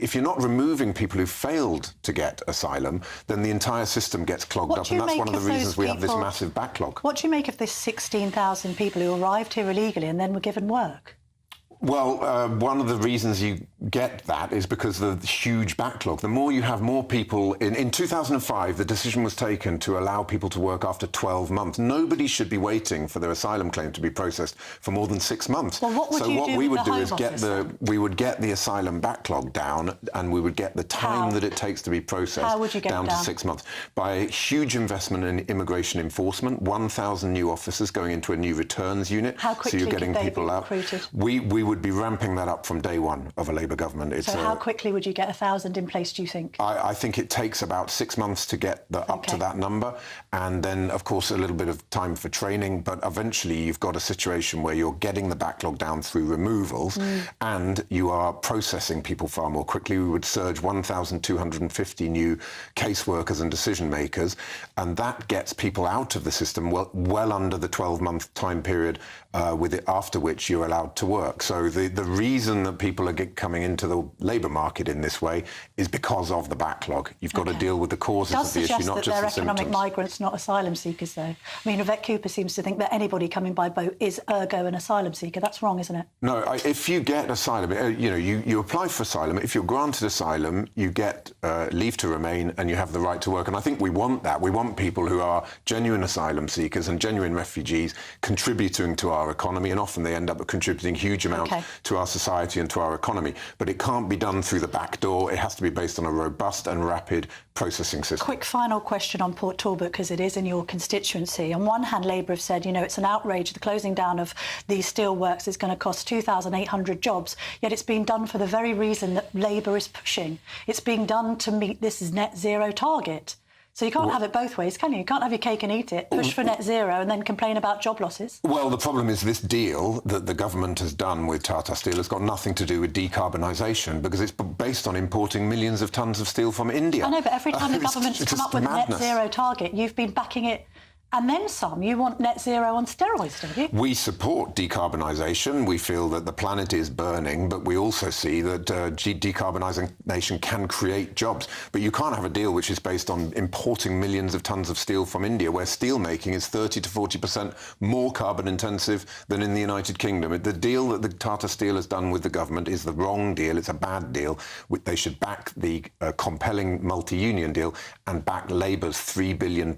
If you're not removing people who failed to get asylum, then the entire system gets clogged up. And that's one of the reasons we have this massive backlog. What do you make of this 16,000 people who arrived here illegally and then were given work? Well, one of the reasons you get that is because of the huge backlog. The more you have more people... In 2005, the decision was taken to allow people to work after 12 months. Nobody should be waiting for their asylum claim to be processed for more than 6 months. Well, what we would do is we would get the asylum backlog down, and we would get the time that it takes to be processed down to 6 months. By a huge investment in immigration enforcement, 1,000 new officers going into a new returns unit. How quickly so you're getting people out. Recruited? We would would be ramping that up from day one of a Labour government. So how quickly would you get 1,000 in place, do you think? I think it takes about 6 months to get up to that number, and then, of course, a little bit of time for training, but eventually you've got a situation where you're getting the backlog down through removals and you are processing people far more quickly. We would surge 1,250 new caseworkers and decision makers, and that gets people out of the system well under the 12-month time period after which you're allowed to work. So the reason that people are coming into the labour market in this way is because of the backlog. You've got to deal with the causes of the issue, not just the symptoms. It does suggest that they're economic migrants, not asylum seekers, though. I mean, Yvette Cooper seems to think that anybody coming by boat is ergo an asylum seeker. That's wrong, isn't it? No, if you get asylum, you apply for asylum. If you're granted asylum, you get leave to remain and you have the right to work. And I think we want that. We want people who are genuine asylum seekers and genuine refugees contributing to our economy, and often they end up contributing huge amounts to our society and to our economy. But it can't be done through the back door. It has to be based on a robust and rapid processing system. Quick final question on Port Talbot, because it is in your constituency. On one hand, Labour have said, it's an outrage. The closing down of these steelworks is going to cost 2,800 jobs, yet it's being done for the very reason that Labour is pushing. It's being done to meet this net zero target. So you can't have it both ways, can you? You can't have your cake and eat it, push for net zero and then complain about job losses. Well, the problem is this deal that the government has done with Tata Steel has got nothing to do with decarbonisation, because it's based on importing millions of tonnes of steel from India. I know, but every time the government's come up with a net zero target, you've been backing it. And then some. You want net zero on steroids, don't you? We support decarbonisation. We feel that the planet is burning, but we also see that decarbonisation can create jobs. But you can't have a deal which is based on importing millions of tonnes of steel from India, where steel making is 30 to 40% more carbon intensive than in the United Kingdom. The deal that the Tata Steel has done with the government is the wrong deal. It's a bad deal. They should back the compelling multi-union deal and back Labour's £3 billion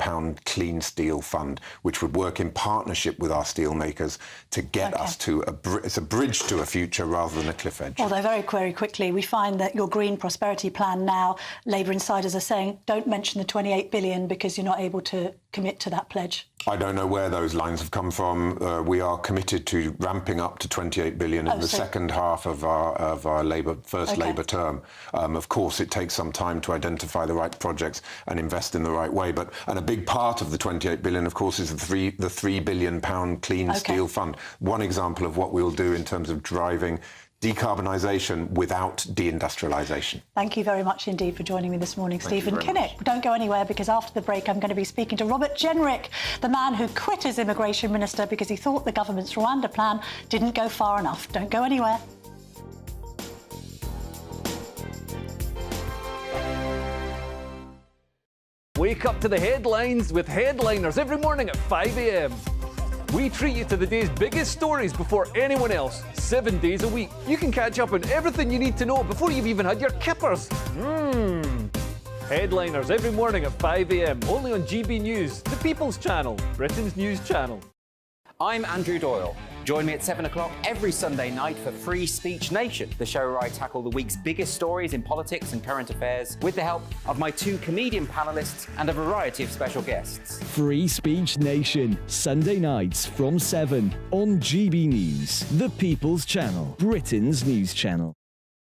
clean steel fund, which would work in partnership with our steelmakers to get us to it's a bridge to a future rather than a cliff edge. Although very quickly, we find that your Green Prosperity Plan now, Labour insiders are saying, don't mention the 28 billion because you're not able to commit to that pledge. I don't know where those lines have come from. We are committed to ramping up to 28 billion in the second half of our first Labour term. Of course, it takes some time to identify the right projects and invest in the right way. And a big part of the 28 billion, of course, is the £3 billion clean steel fund. One example of what we'll do in terms of driving decarbonisation without deindustrialisation. Thank you very much indeed for joining me this morning, Stephen Kinnock. Don't go anywhere, because after the break I'm going to be speaking to Robert Jenrick, the man who quit as Immigration Minister because he thought the government's Rwanda plan didn't go far enough. Don't go anywhere. Wake up to the headlines with Headliners every morning at 5 a.m. We treat you to the day's biggest stories before anyone else, 7 days a week. You can catch up on everything you need to know before you've even had your kippers. Headliners every morning at 5 a.m, only on GB News, the People's Channel, Britain's news channel. I'm Andrew Doyle. Join me at 7 o'clock every Sunday night for Free Speech Nation, the show where I tackle the week's biggest stories in politics and current affairs with the help of my two comedian panellists and a variety of special guests. Free Speech Nation, Sunday nights from 7 on GB News, the People's Channel, Britain's news channel.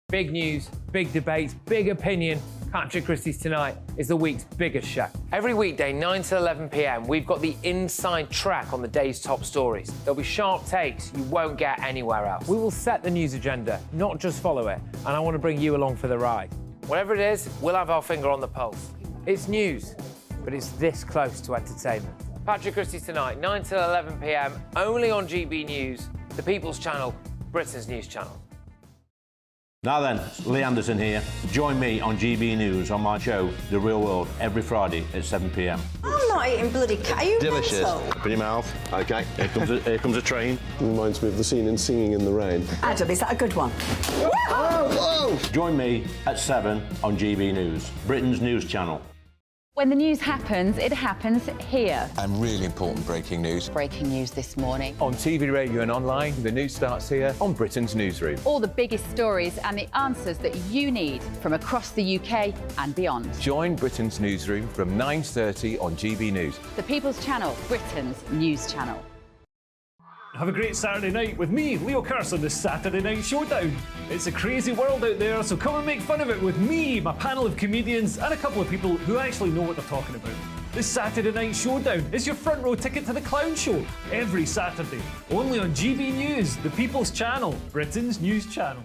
Big news, big debates, big opinion. Patrick Christie's Tonight is the week's biggest show. Every weekday, 9 to 11 p.m, we've got the inside track on the day's top stories. There'll be sharp takes you won't get anywhere else. We will set the news agenda, not just follow it, and I want to bring you along for the ride. Whatever it is, we'll have our finger on the pulse. It's news, but it's this close to entertainment. Patrick Christie's Tonight, 9 to 11 p.m, only on GB News, the People's Channel, Britain's news channel. Now then, Lee Anderson here. Join me on GB News on my show, The Real World, every Friday at 7 p.m. I'm not eating bloody cat. Are you delicious. mental? Put your mouth. OK, here comes a train. Reminds me of the scene in Singing in the Rain. Adam, is that a good one? Whoa! Join me at 7 on GB News, Britain's news channel. When the news happens, it happens here. And really important breaking news. Breaking news this morning. On TV, radio and online, the news starts here on Britain's newsroom. All the biggest stories and the answers that you need from across the UK and beyond. Join Britain's newsroom from 9:30 on GB News. The People's Channel, Britain's news channel. Have a great Saturday night with me, Leo Carson, this Saturday Night Showdown. It's a crazy world out there, so come and make fun of it with me, my panel of comedians, and a couple of people who actually know what they're talking about. This Saturday Night Showdown is your front row ticket to the clown show every Saturday, only on GB News, the People's Channel, Britain's news channel.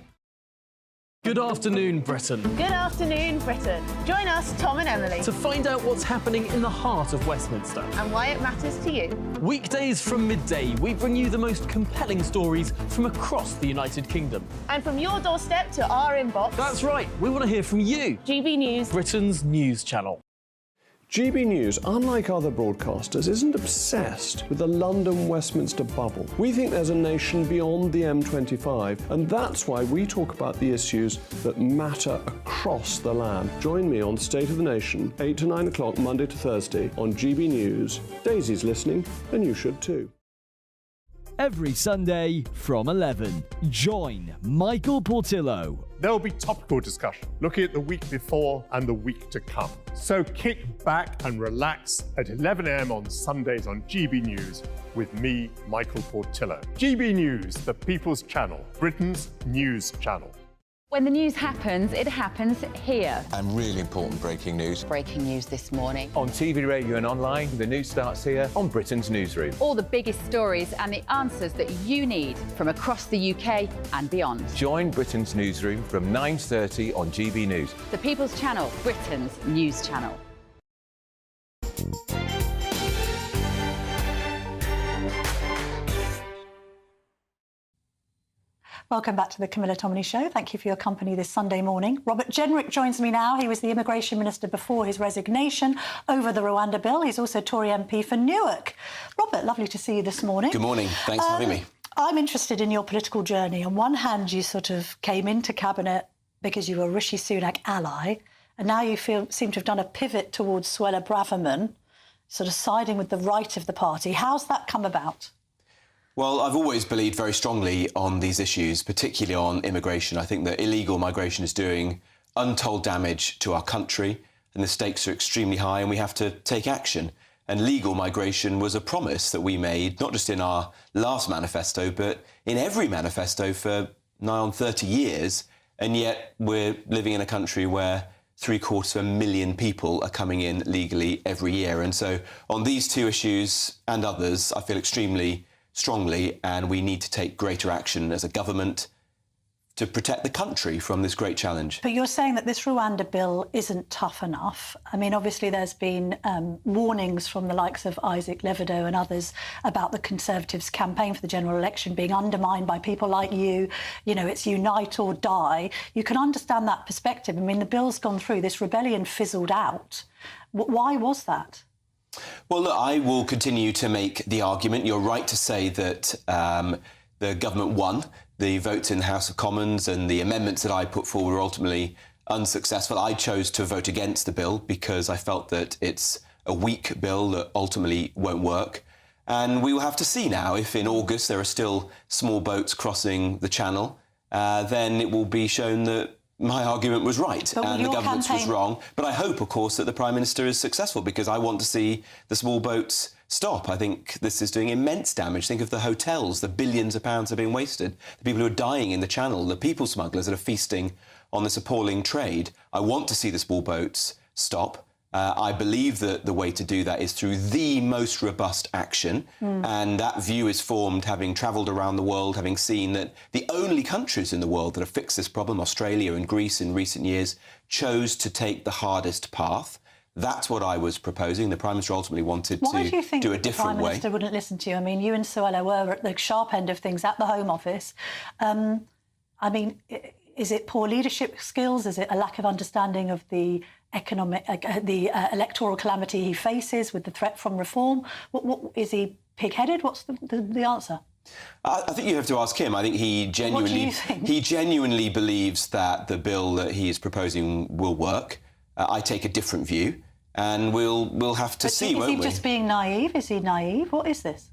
Good afternoon, Britain. Good afternoon, Britain. Join us, Tom and Emily, To find out what's happening in the heart of Westminster. and why it matters to you. Weekdays from midday, we bring you the most compelling stories from across the United Kingdom. And from your doorstep to our inbox. That's right, we want to hear from you. GB News, Britain's news channel. GB News, unlike other broadcasters, isn't obsessed with the London-Westminster bubble. We think there's a nation beyond the M25, and that's why we talk about the issues that matter across the land. Join me on State of the Nation, 8 to 9 o'clock, Monday to Thursday, on GB News. Daisy's listening, and you should too. Every Sunday from 11, join Michael Portillo. There'll be topical discussion, looking at the week before and the week to come. So kick back and relax at 11 a.m. on Sundays on GB News with me, Michael Portillo. GB News, the People's Channel, Britain's news channel. When the news happens, it happens here. And really important breaking news. Breaking news this morning. On TV, radio and online, the news starts here on Britain's newsroom. All the biggest stories and the answers that you need from across the UK and beyond. Join Britain's newsroom from 9:30 on GB News. The People's Channel, Britain's news channel. Welcome back to the Camilla Tominey Show. Thank you for your company this Sunday morning. Robert Jenrick joins me now. He was the Immigration Minister before his resignation over the Rwanda bill. He's also Tory MP for Newark. Robert, lovely to see you this morning. Good morning. Thanks for having me. I'm interested in your political journey. On one hand, you sort of came into Cabinet because you were a Rishi Sunak ally, and now you seem to have done a pivot towards Suella Braverman, sort of siding with the right of the party. How's that come about? Well, I've always believed very strongly on these issues, particularly on immigration. I think that illegal migration is doing untold damage to our country, and the stakes are extremely high, and we have to take action. And legal migration was a promise that we made, not just in our last manifesto, but in every manifesto for nigh on 30 years. And yet we're living in a country where 750,000 people are coming in legally every year. And so on these two issues and others, I feel extremely strongly, and we need to take greater action as a government to protect the country from this great challenge. But you're saying that this Rwanda bill isn't tough enough. I mean, obviously there's been warnings from the likes of Isaac Levido and others about the Conservatives' campaign for the general election being undermined by people like you. You know, it's unite or die. You can understand that perspective. I mean, the bill's gone through, this rebellion fizzled out. Why was that? Well, look, I will continue to make the argument. You're right to say that the government won the votes in the House of Commons, and the amendments that I put forward were ultimately unsuccessful. I chose to vote against the bill because I felt that it's a weak bill that ultimately won't work. And we will have to see now if in August there are still small boats crossing the channel, then it will be shown that my argument was right and the government's was wrong. But I hope, of course, that the Prime Minister is successful, because I want to see the small boats stop. I think this is doing immense damage. Think of the hotels, the billions of pounds are being wasted, the people who are dying in the Channel, the people smugglers that are feasting on this appalling trade. I want to see the small boats stop. I believe that the way to do that is through the most robust action. And that view is formed having travelled around the world, having seen that the only countries in the world that have fixed this problem, Australia and Greece in recent years, chose to take the hardest path. That's what I was proposing. The Prime Minister ultimately wanted to do a different way. Why do you think the Prime Minister wouldn't listen to you? I mean, you and Suella were at the sharp end of things at the Home Office. I mean, is it poor leadership skills? Is it a lack of understanding of the electoral calamity he faces with the threat from reform? What is he pig-headed? What's the answer? I think you have to ask him. I think he genuinely believes that the bill that he is proposing will work. I take a different view, and we'll have to see, won't we? Is he just being naive? Is he naive? What is this?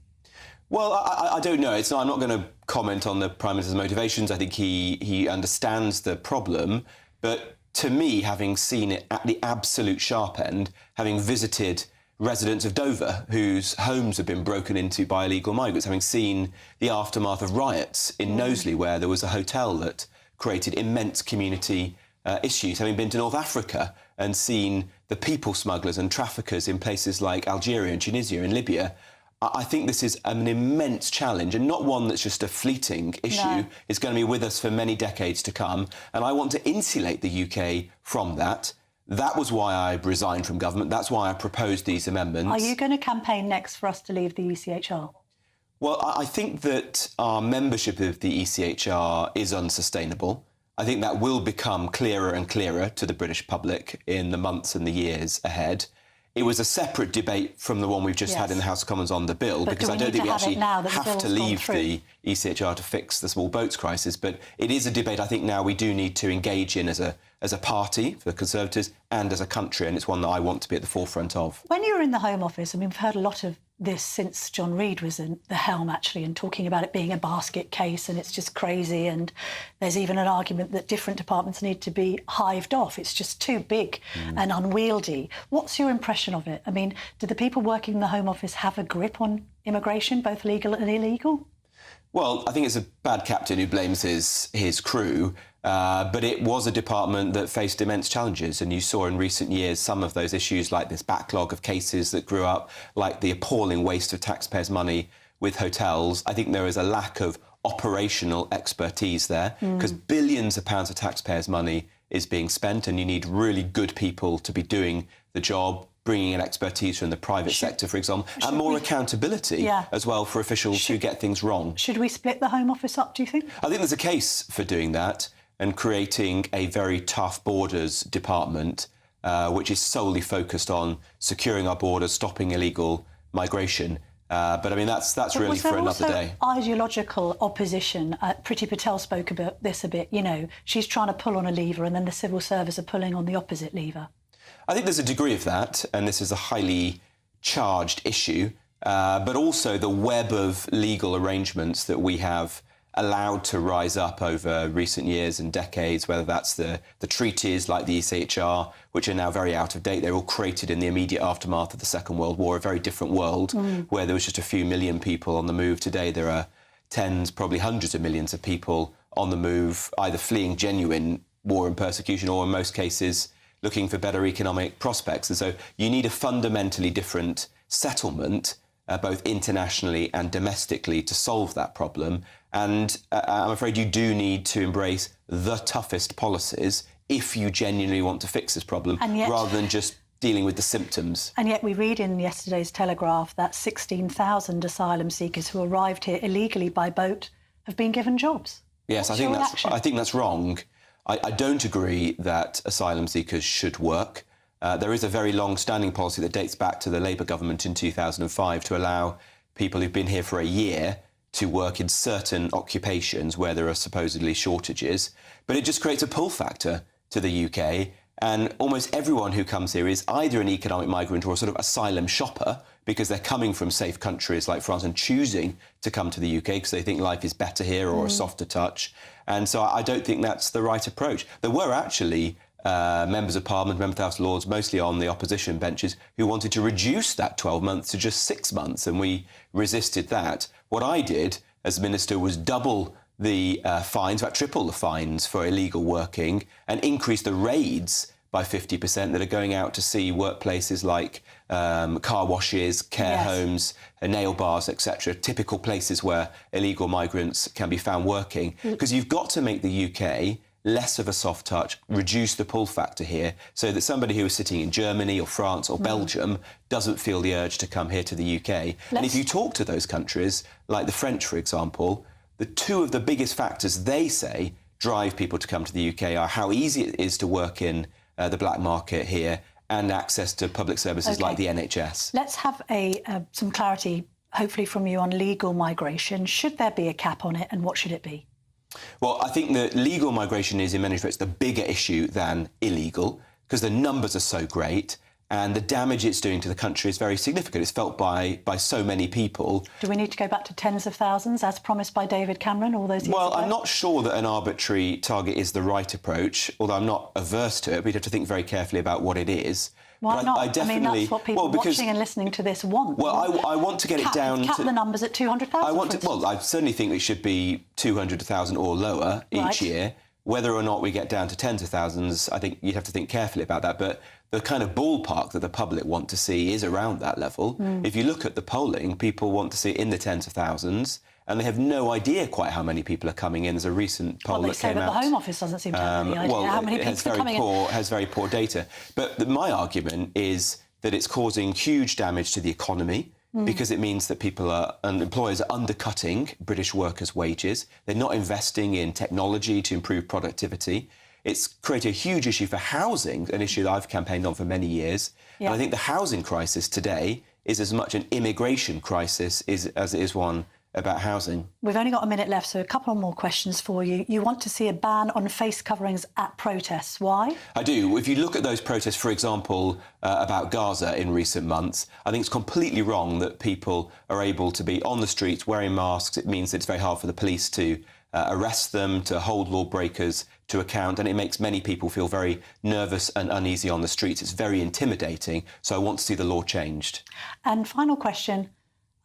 Well, I don't know. I'm not going to comment on the Prime Minister's motivations. I think he understands the problem, but to me, having seen it at the absolute sharp end, having visited residents of Dover whose homes have been broken into by illegal migrants, having seen the aftermath of riots in Knowsley, where there was a hotel that created immense community issues, having been to North Africa and seen the people smugglers and traffickers in places like Algeria and Tunisia and Libya. I think this is an immense challenge, and not one that's just a fleeting issue. No. It's going to be with us for many decades to come, and I want to insulate the UK from that. That was why I resigned from government. That's why I proposed these amendments. Are you going to campaign next for us to leave the ECHR? Well, I think that our membership of the ECHR is unsustainable. I think that will become clearer and clearer to the British public in the months and the years ahead. It was a separate debate from the one we've just had in the House of Commons on the bill, But because do I we don't need think to we have it actually now that the have bill's to gone leave through? the ECHR to fix the small boats crisis. But it is a debate I think now we do need to engage in as a party for the Conservatives and as a country, and it's one that I want to be at the forefront of. When you were in the Home Office, I mean, we've heard a lot of this since John Reid was in the helm, actually, and talking about it being a basket case and it's just crazy. And there's even an argument that different departments need to be hived off. It's just too big and unwieldy. What's your impression of it? I mean, do the people working in the Home Office have a grip on immigration, both legal and illegal? Well, I think it's a bad captain who blames his crew, but it was a department that faced immense challenges, and you saw in recent years some of those issues, like this backlog of cases that grew up, like the appalling waste of taxpayers' money with hotels. I think there is a lack of operational expertise there, because billions of pounds of taxpayers' money is being spent, and you need really good people to be doing the job, bringing in expertise from the private sector, for example, and more accountability as well for officials who get things wrong. Should we split the Home Office up, do you think? I think there's a case for doing that and creating a very tough borders department, which is solely focused on securing our borders, stopping illegal migration. But I mean, that's really for another day. Ideological opposition. Priti Patel spoke about this a bit. You know, she's trying to pull on a lever and then the civil service are pulling on the opposite lever. I think there's a degree of that, and this is a highly charged issue, but also the web of legal arrangements that we have allowed to rise up over recent years and decades, whether that's the treaties like the ECHR, which are now very out of date. They're all created in the immediate aftermath of the Second World War, a very different world where there was just a few million people on the move. Today there are tens, probably hundreds of millions of people on the move, either fleeing genuine war and persecution or in most cases looking for better economic prospects. And so you need a fundamentally different settlement, both internationally and domestically, to solve that problem. And I'm afraid you do need to embrace the toughest policies if you genuinely want to fix this problem, rather than just dealing with the symptoms. And yet we read in yesterday's Telegraph that 16,000 asylum seekers who arrived here illegally by boat have been given jobs. Yes, I think that's wrong. I don't agree that asylum seekers should work. There is a very long-standing policy that dates back to the Labour government in 2005 to allow people who've been here for a year to work in certain occupations where there are supposedly shortages. But it just creates a pull factor to the UK, and almost everyone who comes here is either an economic migrant or a sort of asylum shopper, because they're coming from safe countries like France and choosing to come to the UK because they think life is better here or a softer touch. And so I don't think that's the right approach. There were actually members of Parliament, members of the House of Lords, mostly on the opposition benches, who wanted to reduce that 12 months to just 6 months, and we resisted that. What I did as Minister was double the fines, in fact triple the fines for illegal working, and increase the raids by 50% that are going out to see workplaces like car washes, care homes, nail bars, etc., typical places where illegal migrants can be found working. Because you've got to make the UK less of a soft touch, reduce the pull factor here, so that somebody who is sitting in Germany or France or Belgium doesn't feel the urge to come here to the UK. And if you talk to those countries, like the French, for example, the two of the biggest factors they say drive people to come to the UK are how easy it is to work in the black market here and access to public services like the NHS. Let's have some clarity, hopefully from you, on legal migration. Should there be a cap on it, and what should it be? Well, I think that legal migration is in many respects the bigger issue than illegal, because the numbers are so great and the damage it's doing to the country is very significant. It's felt by so many people. Do we need to go back to tens of thousands, as promised by David Cameron all those years ago? I'm not sure that an arbitrary target is the right approach, although I'm not averse to it. We'd have to think very carefully about what it is. Why But not? I definitely, that's what people watching and listening to this want. Well, I want to get it down cap to... the numbers at 200,000. Well, I certainly think it should be 200,000 or lower each year. Whether or not we get down to tens of thousands, I think you'd have to think carefully about that. But the kind of ballpark that the public want to see is around that level. If you look at the polling, people want to see it in the tens of thousands, and they have no idea quite how many people are coming in. There's a recent poll that came out. Well, they say that the Home Office doesn't seem to have any idea how many people are coming in. It has very poor data. But my argument is that it's causing huge damage to the economy because it means that people and employers are undercutting British workers' wages. They're not investing in technology to improve productivity. It's created a huge issue for housing, an issue that I've campaigned on for many years. Yeah. And I think the housing crisis today is as much an immigration crisis as it is one about housing. We've only got a minute left, so a couple more questions for you. You want to see a ban on face coverings at protests. Why? I do. If you look at those protests, for example, about Gaza in recent months, I think it's completely wrong that people are able to be on the streets wearing masks. It means that it's very hard for the police to arrest them, to hold lawbreakers to account, and it makes many people feel very nervous and uneasy on the streets. It's very intimidating, so I want to see the law changed. And final question.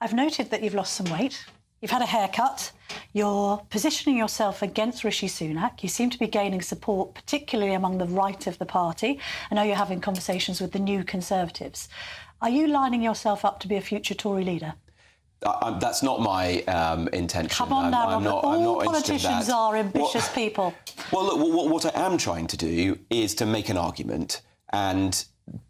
I've noted that you've lost some weight. You've had a haircut. You're positioning yourself against Rishi Sunak. You seem to be gaining support, particularly among the right of the party. I know you're having conversations with the New Conservatives. Are you lining yourself up to be a future Tory leader? That's not my intention. Come on now, I'm not politicians are ambitious people. Well, look, what I am trying to do is to make an argument, and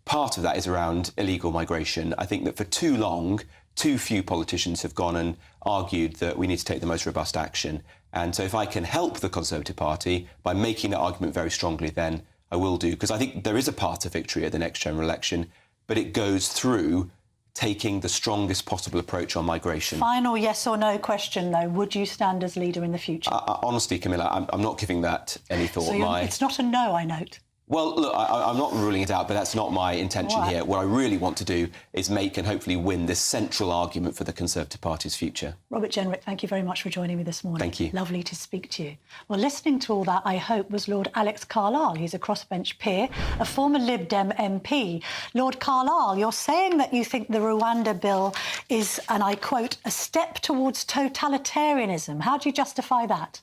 part of that is around illegal migration. I think that for too long, too few politicians have gone and argued that we need to take the most robust action. And so if I can help the Conservative Party by making that argument very strongly, then I will do. Because I think there is a path to victory at the next general election, but it goes through taking the strongest possible approach on migration. Final yes or no question, though. Would you stand as leader in the future? Honestly, Camilla, I'm not giving that any thought. So it's not a no, I note. Well, look, I'm not ruling it out, but that's not my intention here. What I really want to do is make and hopefully win this central argument for the Conservative Party's future. Robert Jenrick, thank you very much for joining me this morning. Thank you. Lovely to speak to you. Well, listening to all that, I hope, was Lord Alex Carlile. He's a crossbench peer, a former Lib Dem MP. Lord Carlile, you're saying that you think the Rwanda bill is, and I quote, a step towards totalitarianism. How do you justify that?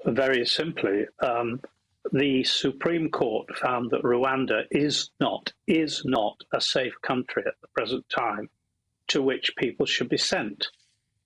Very simply, the Supreme Court found that Rwanda is not a safe country at the present time to which people should be sent.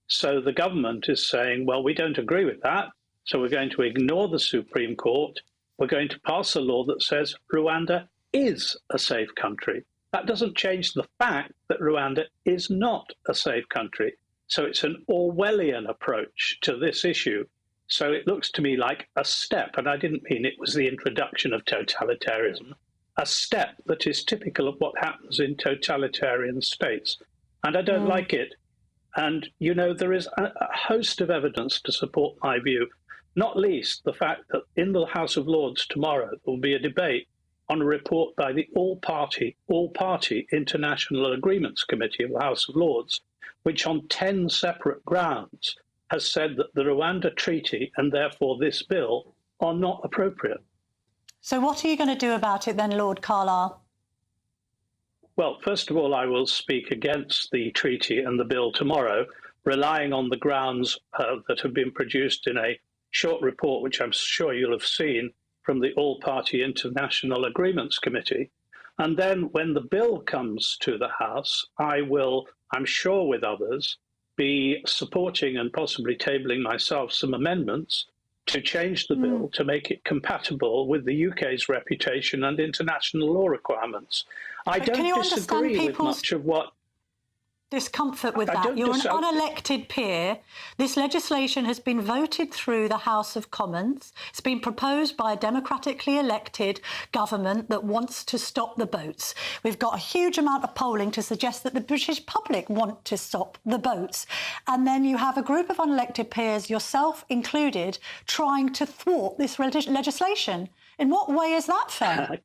So the government is saying, well, we don't agree with that, so we're going to ignore the Supreme Court. We're going to pass a law that says Rwanda is a safe country. That doesn't change the fact that Rwanda is not a safe country. So it's an Orwellian approach to this issue. So it looks to me like a step, and I didn't mean it was the introduction of totalitarianism, a step that is typical of what happens in totalitarian states. And I don't like it. And, you know, there is a host of evidence to support my view, not least the fact that in the House of Lords tomorrow there will be a debate on a report by the all-party International Agreements Committee of the House of Lords, which on 10 separate grounds has said that the Rwanda Treaty and therefore this bill are not appropriate. So what are you going to do about it then, Lord Carlile? Well, first of all, I will speak against the treaty and the bill tomorrow, relying on the grounds that have been produced in a short report, which I'm sure you'll have seen, from the All-Party International Agreements Committee. And then when the bill comes to the House, I will, I'm sure with others, be supporting and possibly tabling myself some amendments to change the bill to make it compatible with the UK's reputation and international law requirements. I don't disagree with much of what... Discomfort with that. You're an unelected peer. This legislation has been voted through the House of Commons. It's been proposed by a democratically elected government that wants to stop the boats. We've got a huge amount of polling to suggest that the British public want to stop the boats. And then you have a group of unelected peers, yourself included, trying to thwart this legislation. In what way is that fair?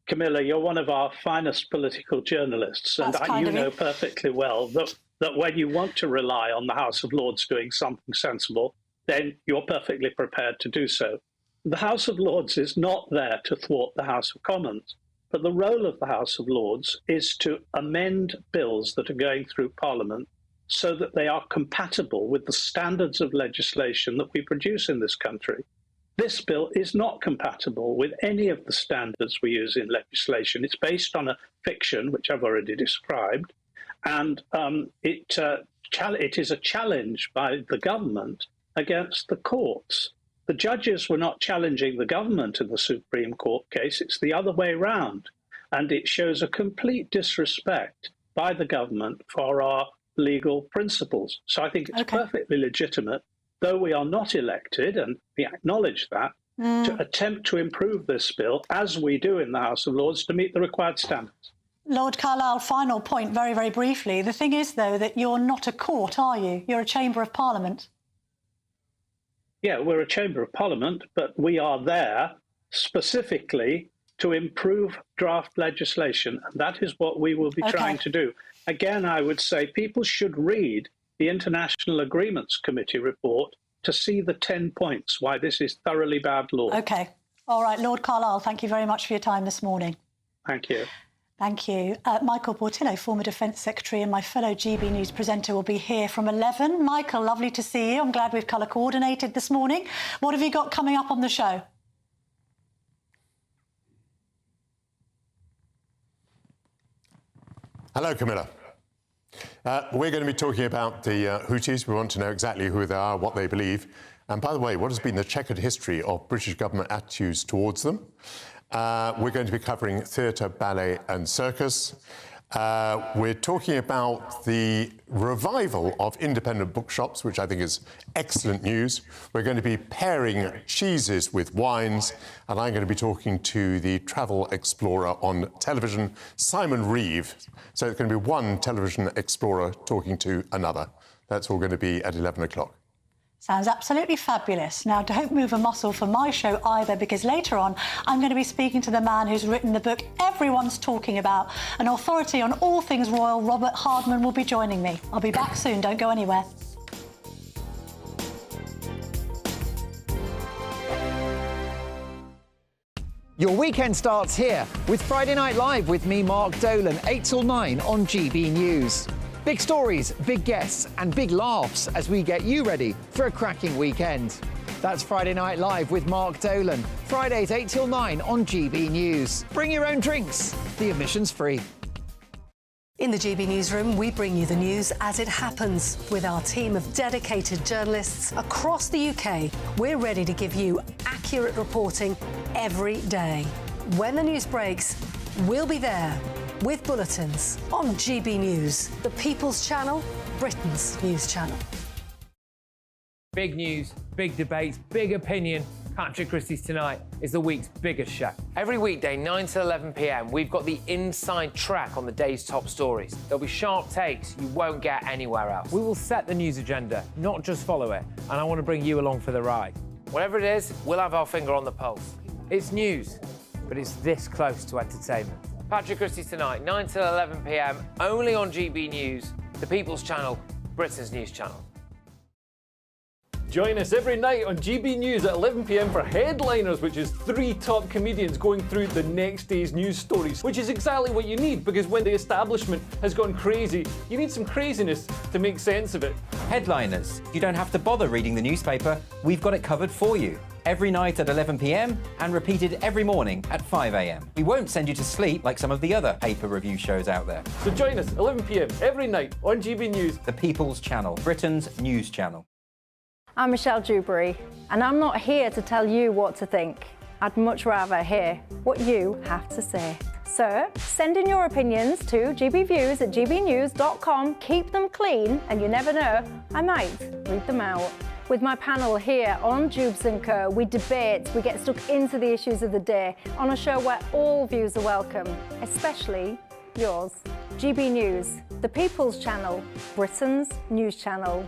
Camilla, you're one of our finest political journalists, and you know perfectly well that when you want to rely on the House of Lords doing something sensible, then you're perfectly prepared to do so. The House of Lords is not there to thwart the House of Commons. But the role of the House of Lords is to amend bills that are going through Parliament so that they are compatible with the standards of legislation that we produce in this country. This bill is not compatible with any of the standards we use in legislation. It's based on a fiction, which I've already described, and it is a challenge by the government against the courts. The judges were not challenging the government in the Supreme Court case, it's the other way around. And it shows a complete disrespect by the government for our legal principles. So I think it's perfectly legitimate, though we are not elected, and we acknowledge that, to attempt to improve this bill, as we do in the House of Lords, to meet the required standards. Lord Carlile, final point, very, very briefly. The thing is, though, that you're not a court, are you? You're a Chamber of Parliament. Yeah, we're a Chamber of Parliament, but we are there specifically to improve draft legislation, and that is what we will be trying to do. Again, I would say people should read the International Agreements Committee report to see the 10 points why this is thoroughly bad law. OK. All right, Lord Carlile, thank you very much for your time this morning. Thank you. Thank you. Michael Portillo, former Defence Secretary and my fellow GB News presenter, will be here from 11. Michael, lovely to see you. I'm glad we've colour coordinated this morning. What have you got coming up on the show? Hello, Camilla. We're going to be talking about the Houthis. We want to know exactly who they are, what they believe. And by the way, what has been the checkered history of British government attitudes towards them? We're going to be covering theatre, ballet and circus. We're talking about the revival of independent bookshops, which I think is excellent news. We're going to be pairing cheeses with wines, and I'm going to be talking to the travel explorer on television, Simon Reeve. So it's going to be one television explorer talking to another. That's all going to be at 11 o'clock. Sounds absolutely fabulous. Now, don't move a muscle for my show either, because later on I'm going to be speaking to the man who's written the book everyone's talking about. An authority on all things royal, Robert Hardman, will be joining me. I'll be back soon. Don't go anywhere. Your weekend starts here with Friday Night Live with me, Mark Dolan, 8 till 9 on GB News. Big stories, big guests and big laughs as we get you ready for a cracking weekend. That's Friday Night Live with Mark Dolan. Fridays 8 till 9 on GB News. Bring your own drinks. The admission's free. In the GB Newsroom, we bring you the news as it happens. With our team of dedicated journalists across the UK, we're ready to give you accurate reporting every day. When the news breaks, we'll be there with bulletins on GB News, the People's Channel, Britain's news channel. Big news, big debates, big opinion. Patrick Christie's Tonight is the week's biggest show. Every weekday, 9 to 11 p.m, we've got the inside track on the day's top stories. There'll be sharp takes you won't get anywhere else. We will set the news agenda, not just follow it, and I want to bring you along for the ride. Whatever it is, we'll have our finger on the pulse. It's news, but it's this close to entertainment. Patrick Christie's Tonight, 9 till 11 p.m, only on GB News, the People's Channel, Britain's news channel. Join us every night on GB News at 11 p.m. for Headliners, which is 3 top comedians going through the next day's news stories, which is exactly what you need, because when the establishment has gone crazy, you need some craziness to make sense of it. Headliners. You don't have to bother reading the newspaper. We've got it covered for you. Every night at 11 p.m. and repeated every morning at 5 a.m. We won't send you to sleep like some of the other paper review shows out there. So join us 11 p.m. every night on GB News, the People's Channel, Britain's news channel. I'm Michelle Dewberry, and I'm not here to tell you what to think. I'd much rather hear what you have to say. So send in your opinions to gbviews@gbnews.com. Keep them clean, and you never know, I might read them out. With my panel here on Jubes & Co, we debate, we get stuck into the issues of the day on a show where all views are welcome, especially yours. GB News, the People's Channel, Britain's news channel.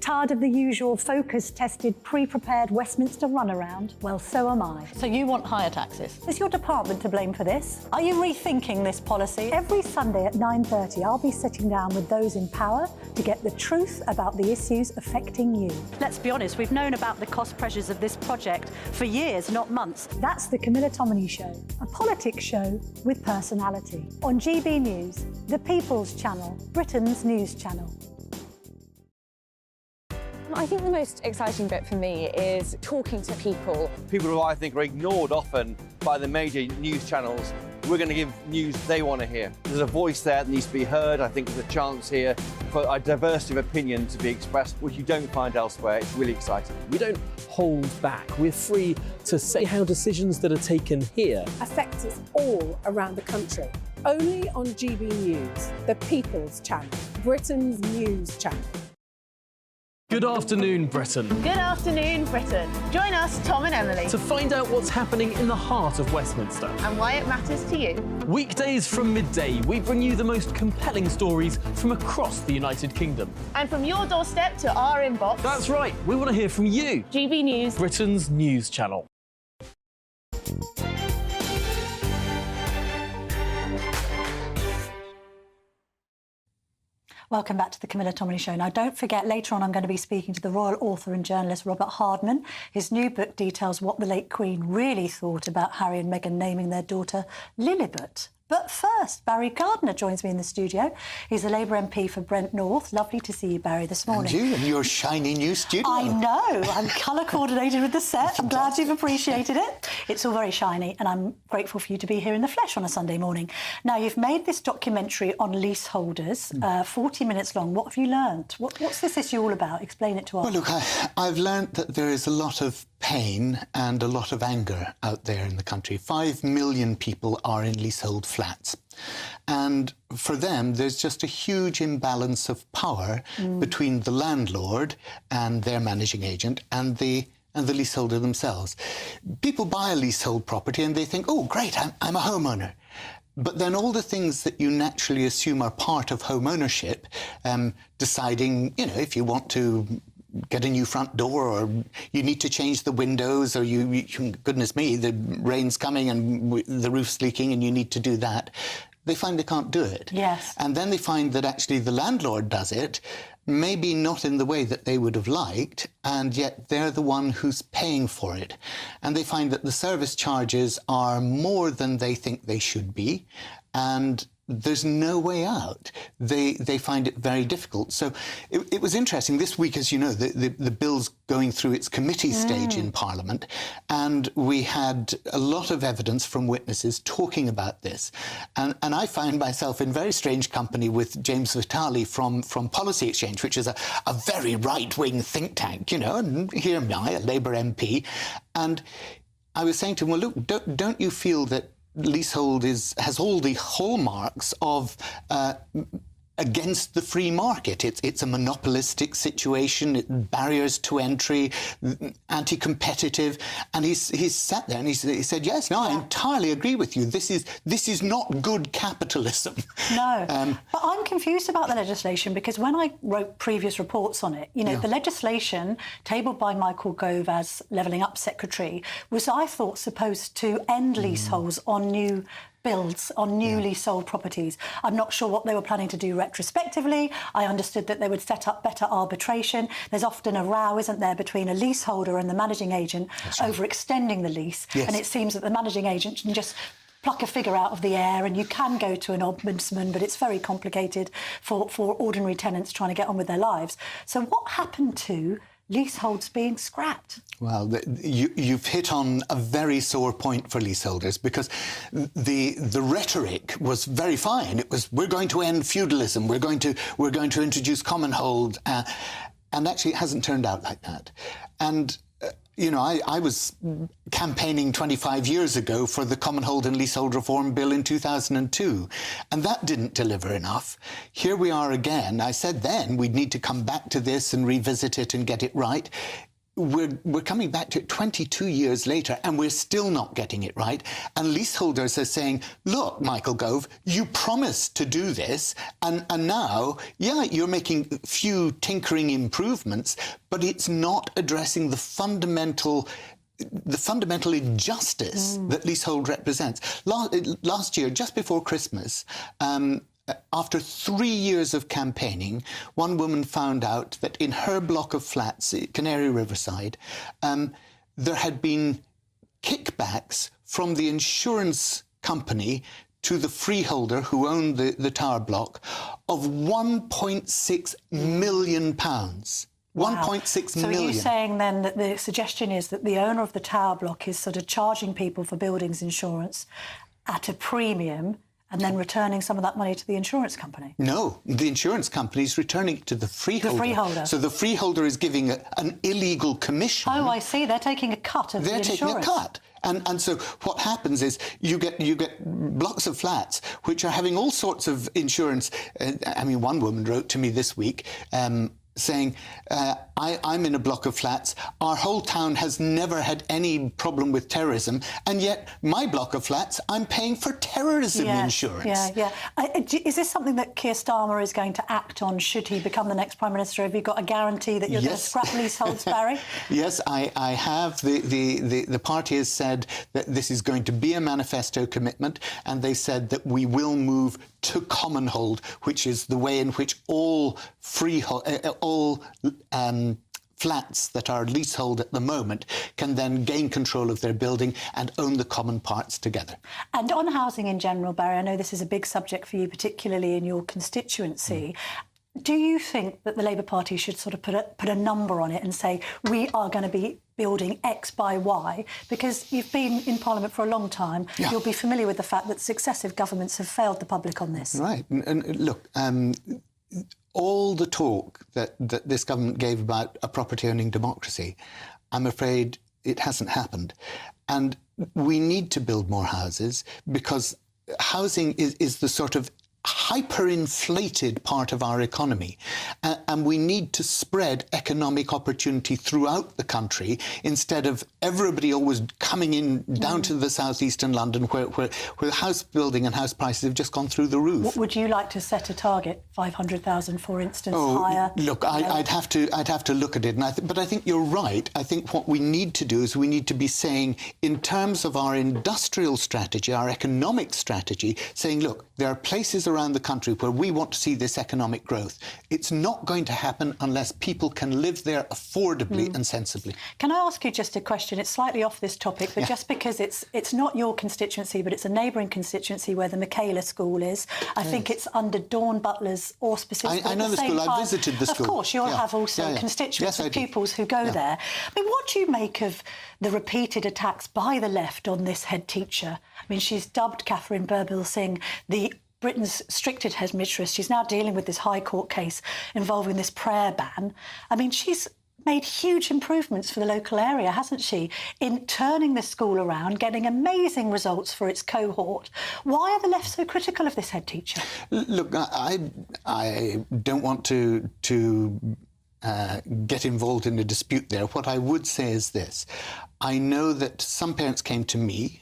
Tired of the usual focus-tested, pre-prepared Westminster runaround? Well, so am I. So you want higher taxes? Is your department to blame for this? Are you rethinking this policy? Every Sunday at 9:30, I'll be sitting down with those in power to get the truth about the issues affecting you. Let's be honest, we've known about the cost pressures of this project for years, not months. That's the Camilla Tominey Show, a politics show with personality. On GB News, the People's Channel, Britain's news channel. I think the most exciting bit for me is talking to people. People who I think are ignored often by the major news channels. We're going to give news they want to hear. There's a voice there that needs to be heard. I think there's a chance here for a diversity of opinion to be expressed, which you don't find elsewhere. It's really exciting. We don't hold back. We're free to say how decisions that are taken here affect us all around the country. Only on GB News, the People's Channel, Britain's news channel. Good afternoon, Britain. Good afternoon, Britain. Join us, Tom and Emily, To find out what's happening in the heart of Westminster. and why it matters to you. Weekdays from midday, we bring you the most compelling stories from across the United Kingdom. And from your doorstep to our inbox. That's right, we want to hear from you. GB News, Britain's news channel. Welcome back to the Camilla Tominey Show. Now, don't forget, later on I'm going to be speaking to the royal author and journalist Robert Hardman. His new book details what the late Queen really thought about Harry and Meghan naming their daughter Lilibet. But first, Barry Gardiner joins me in the studio. He's a Labour MP for Brent North. Lovely to see you, Barry, this morning. And you and your shiny new studio. I know. I'm colour coordinated with the set. I'm glad you've appreciated it. It's all very shiny, and I'm grateful for you to be here in the flesh on a Sunday morning. Now, you've made this documentary on leaseholders, 40 minutes long. What have you learned? What's this issue all about? Explain it to us. Well, look, I've learned that there is a lot of pain and a lot of anger out there in the country. 5 million people are in leasehold flats. And for them, there's just a huge imbalance of power between the landlord and their managing agent and the leaseholder themselves. People buy a leasehold property and they think, oh, great, I'm a homeowner. But then all the things that you naturally assume are part of home ownership, deciding, you know, if you want to get a new front door, or you need to change the windows, or you goodness me, the rain's coming and the roof's leaking and you need to do that. They find they can't do it. Yes. And then they find that actually the landlord does it, maybe not in the way that they would have liked, and yet they're the one who's paying for it. And they find that the service charges are more than they think they should be, and there's no way out. They find it very difficult. So it was interesting. This week, as you know, the bill's going through its committee stage in Parliament, and we had a lot of evidence from witnesses talking about this. And I find myself in very strange company with James Vitale from Policy Exchange, which is a very right-wing think tank, you know, and here am I, a Labour MP. And I was saying to him, well, look, don't you feel that leasehold has all the hallmarks of against the free market? It's a monopolistic situation, barriers to entry, anti-competitive, and he's sat there and he said, yes, no, I entirely agree with you. This is not good capitalism. No, but I'm confused about the legislation, because when I wrote previous reports on it, you know, the legislation tabled by Michael Gove as Levelling Up Secretary was, I thought, supposed to end leaseholds on new builds, on newly sold properties. I'm not sure what they were planning to do retrospectively. I understood that they would set up better arbitration. There's often a row, isn't there, between a leaseholder and the managing agent over extending the lease. Yes. And it seems that the managing agent can just pluck a figure out of the air, and you can go to an ombudsman, but it's very complicated for ordinary tenants trying to get on with their lives. So what happened to leaseholds being scrapped? Well, you've hit on a very sore point for leaseholders, because the rhetoric was very fine. It was, we're going to end feudalism, we're going to introduce common hold, and actually it hasn't turned out like that. And you know, I was campaigning 25 years ago for the Common Hold and Leasehold Reform Bill in 2002, and that didn't deliver enough. Here we are again. I said then we'd need to come back to this and revisit it and get it right. we're coming back to it 22 years later, and we're still not getting it right. And leaseholders are saying, look, Michael Gove, you promised to do this, and now, yeah, you're making a few tinkering improvements, but it's not addressing the fundamental injustice that leasehold represents. Last year, just before Christmas, after 3 years of campaigning, one woman found out that in her block of flats, Canary Riverside, there had been kickbacks from the insurance company to the freeholder who owned the tower block of £1.6 million. Wow. 1.6 million. So are you million. saying then that the suggestion is that the owner of the tower block is sort of charging people for buildings insurance at a premium and then returning some of that money to the insurance company? No, the insurance company is returning it to the freeholder. The freeholder. So the freeholder is giving an illegal commission. Oh, I see. They're taking a cut of the insurance. They're taking a cut. And so what happens is you get blocks of flats which are having all sorts of insurance. I mean, one woman wrote to me this week saying, I'm in a block of flats. Our whole town has never had any problem with terrorism, and yet my block of flats, I'm paying for terrorism insurance. Yeah. Is this something that Keir Starmer is going to act on should he become the next Prime Minister? Have you got a guarantee that you're going to scrap leaseholds, Barry? Yes, I have. The party has said that this is going to be a manifesto commitment, and they said that we will move to common hold, which is the way in which all flats that are leasehold at the moment can then gain control of their building and own the common parts together. And on housing in general, Barry, I know this is a big subject for you, particularly in your constituency. Do you think that the Labour Party should sort of put a number on it and say, we are going to be building X by Y? Because you've been in Parliament for a long time. Yeah. You'll be familiar with the fact that successive governments have failed the public on this. Right. And look, all the talk that this government gave about a property-owning democracy, I'm afraid it hasn't happened. And we need to build more houses because housing is the sort of hyperinflated part of our economy, and we need to spread economic opportunity throughout the country instead of everybody always coming in down to the southeastern London where house building and house prices have just gone through the roof. What would you like to set a target? 500,000, for instance, higher? Look, I'd have to look at it, but I think you're right. I think what we need to do is we need to be saying, in terms of our industrial strategy, our economic strategy, saying, look, there are places around the country where we want to see this economic growth. It's not going to happen unless people can live there affordably and sensibly. Can I ask you just a question? It's slightly off this topic, but just because it's not your constituency, but it's a neighbouring constituency where the Michaela School is. I think it's under Dawn Butler's auspices. I know the school. I visited the school. Of course, you'll have also constituents of pupils who go there. I mean, what do you make of the repeated attacks by the left on this head teacher? I mean, she's dubbed Catherine Burbill-Singh Britain's strictest headmistress. She's now dealing with this High Court case involving this prayer ban. I mean, she's made huge improvements for the local area, hasn't she, in turning the school around, getting amazing results for its cohort. Why are the left so critical of this head teacher? Look, I don't want to get involved in a dispute there. What I would say is this. I know that some parents came to me,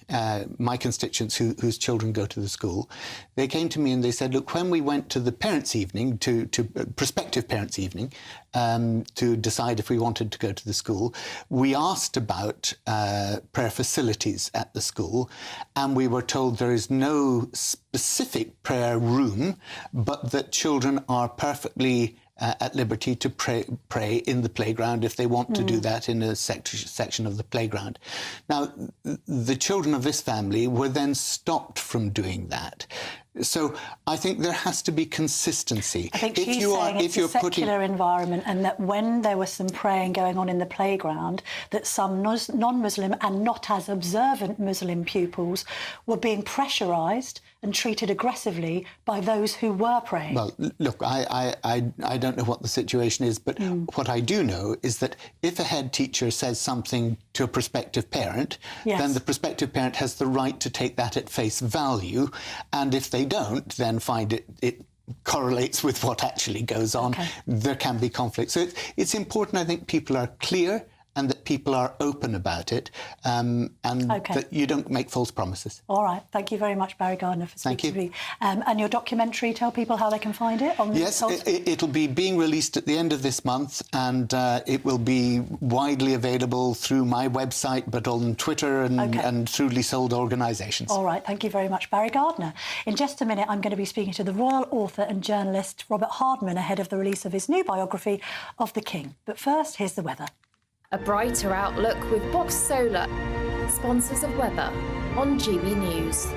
my constituents whose children go to the school. They came to me and they said, look, when we went to the parents' evening, to prospective parents' evening, to decide if we wanted to go to the school, we asked about prayer facilities at the school, and we were told there is no specific prayer room, but that children are perfectly at liberty to pray in the playground if they want to do that in a section of the playground. Now, the children of this family were then stopped from doing that. So I think there has to be consistency. I think she's saying it's a secular environment, and that when there was some praying going on in the playground, that some non-Muslim and not as observant Muslim pupils were being pressurised and treated aggressively by those who were praying. Well, look, I don't know what the situation is, but what I do know is that if a head teacher says something to a prospective parent, then the prospective parent has the right to take that at face value, and if they don't, then find it correlates with what actually goes on, there can be conflict. So it's important, I think, people are clear and that people are open about it, and that you don't make false promises. All right. Thank you very much, Barry Gardiner, for speaking to me. And your documentary, tell people how they can find it? Yes, it'll be being released at the end of this month, and it will be widely available through my website, but on Twitter and through leasehold organisations. All right. Thank you very much, Barry Gardiner. In just a minute, I'm going to be speaking to the royal author and journalist Robert Hardman ahead of the release of his new biography of the King. But first, here's the weather. A brighter outlook with Box Solar, sponsors of weather on GB News.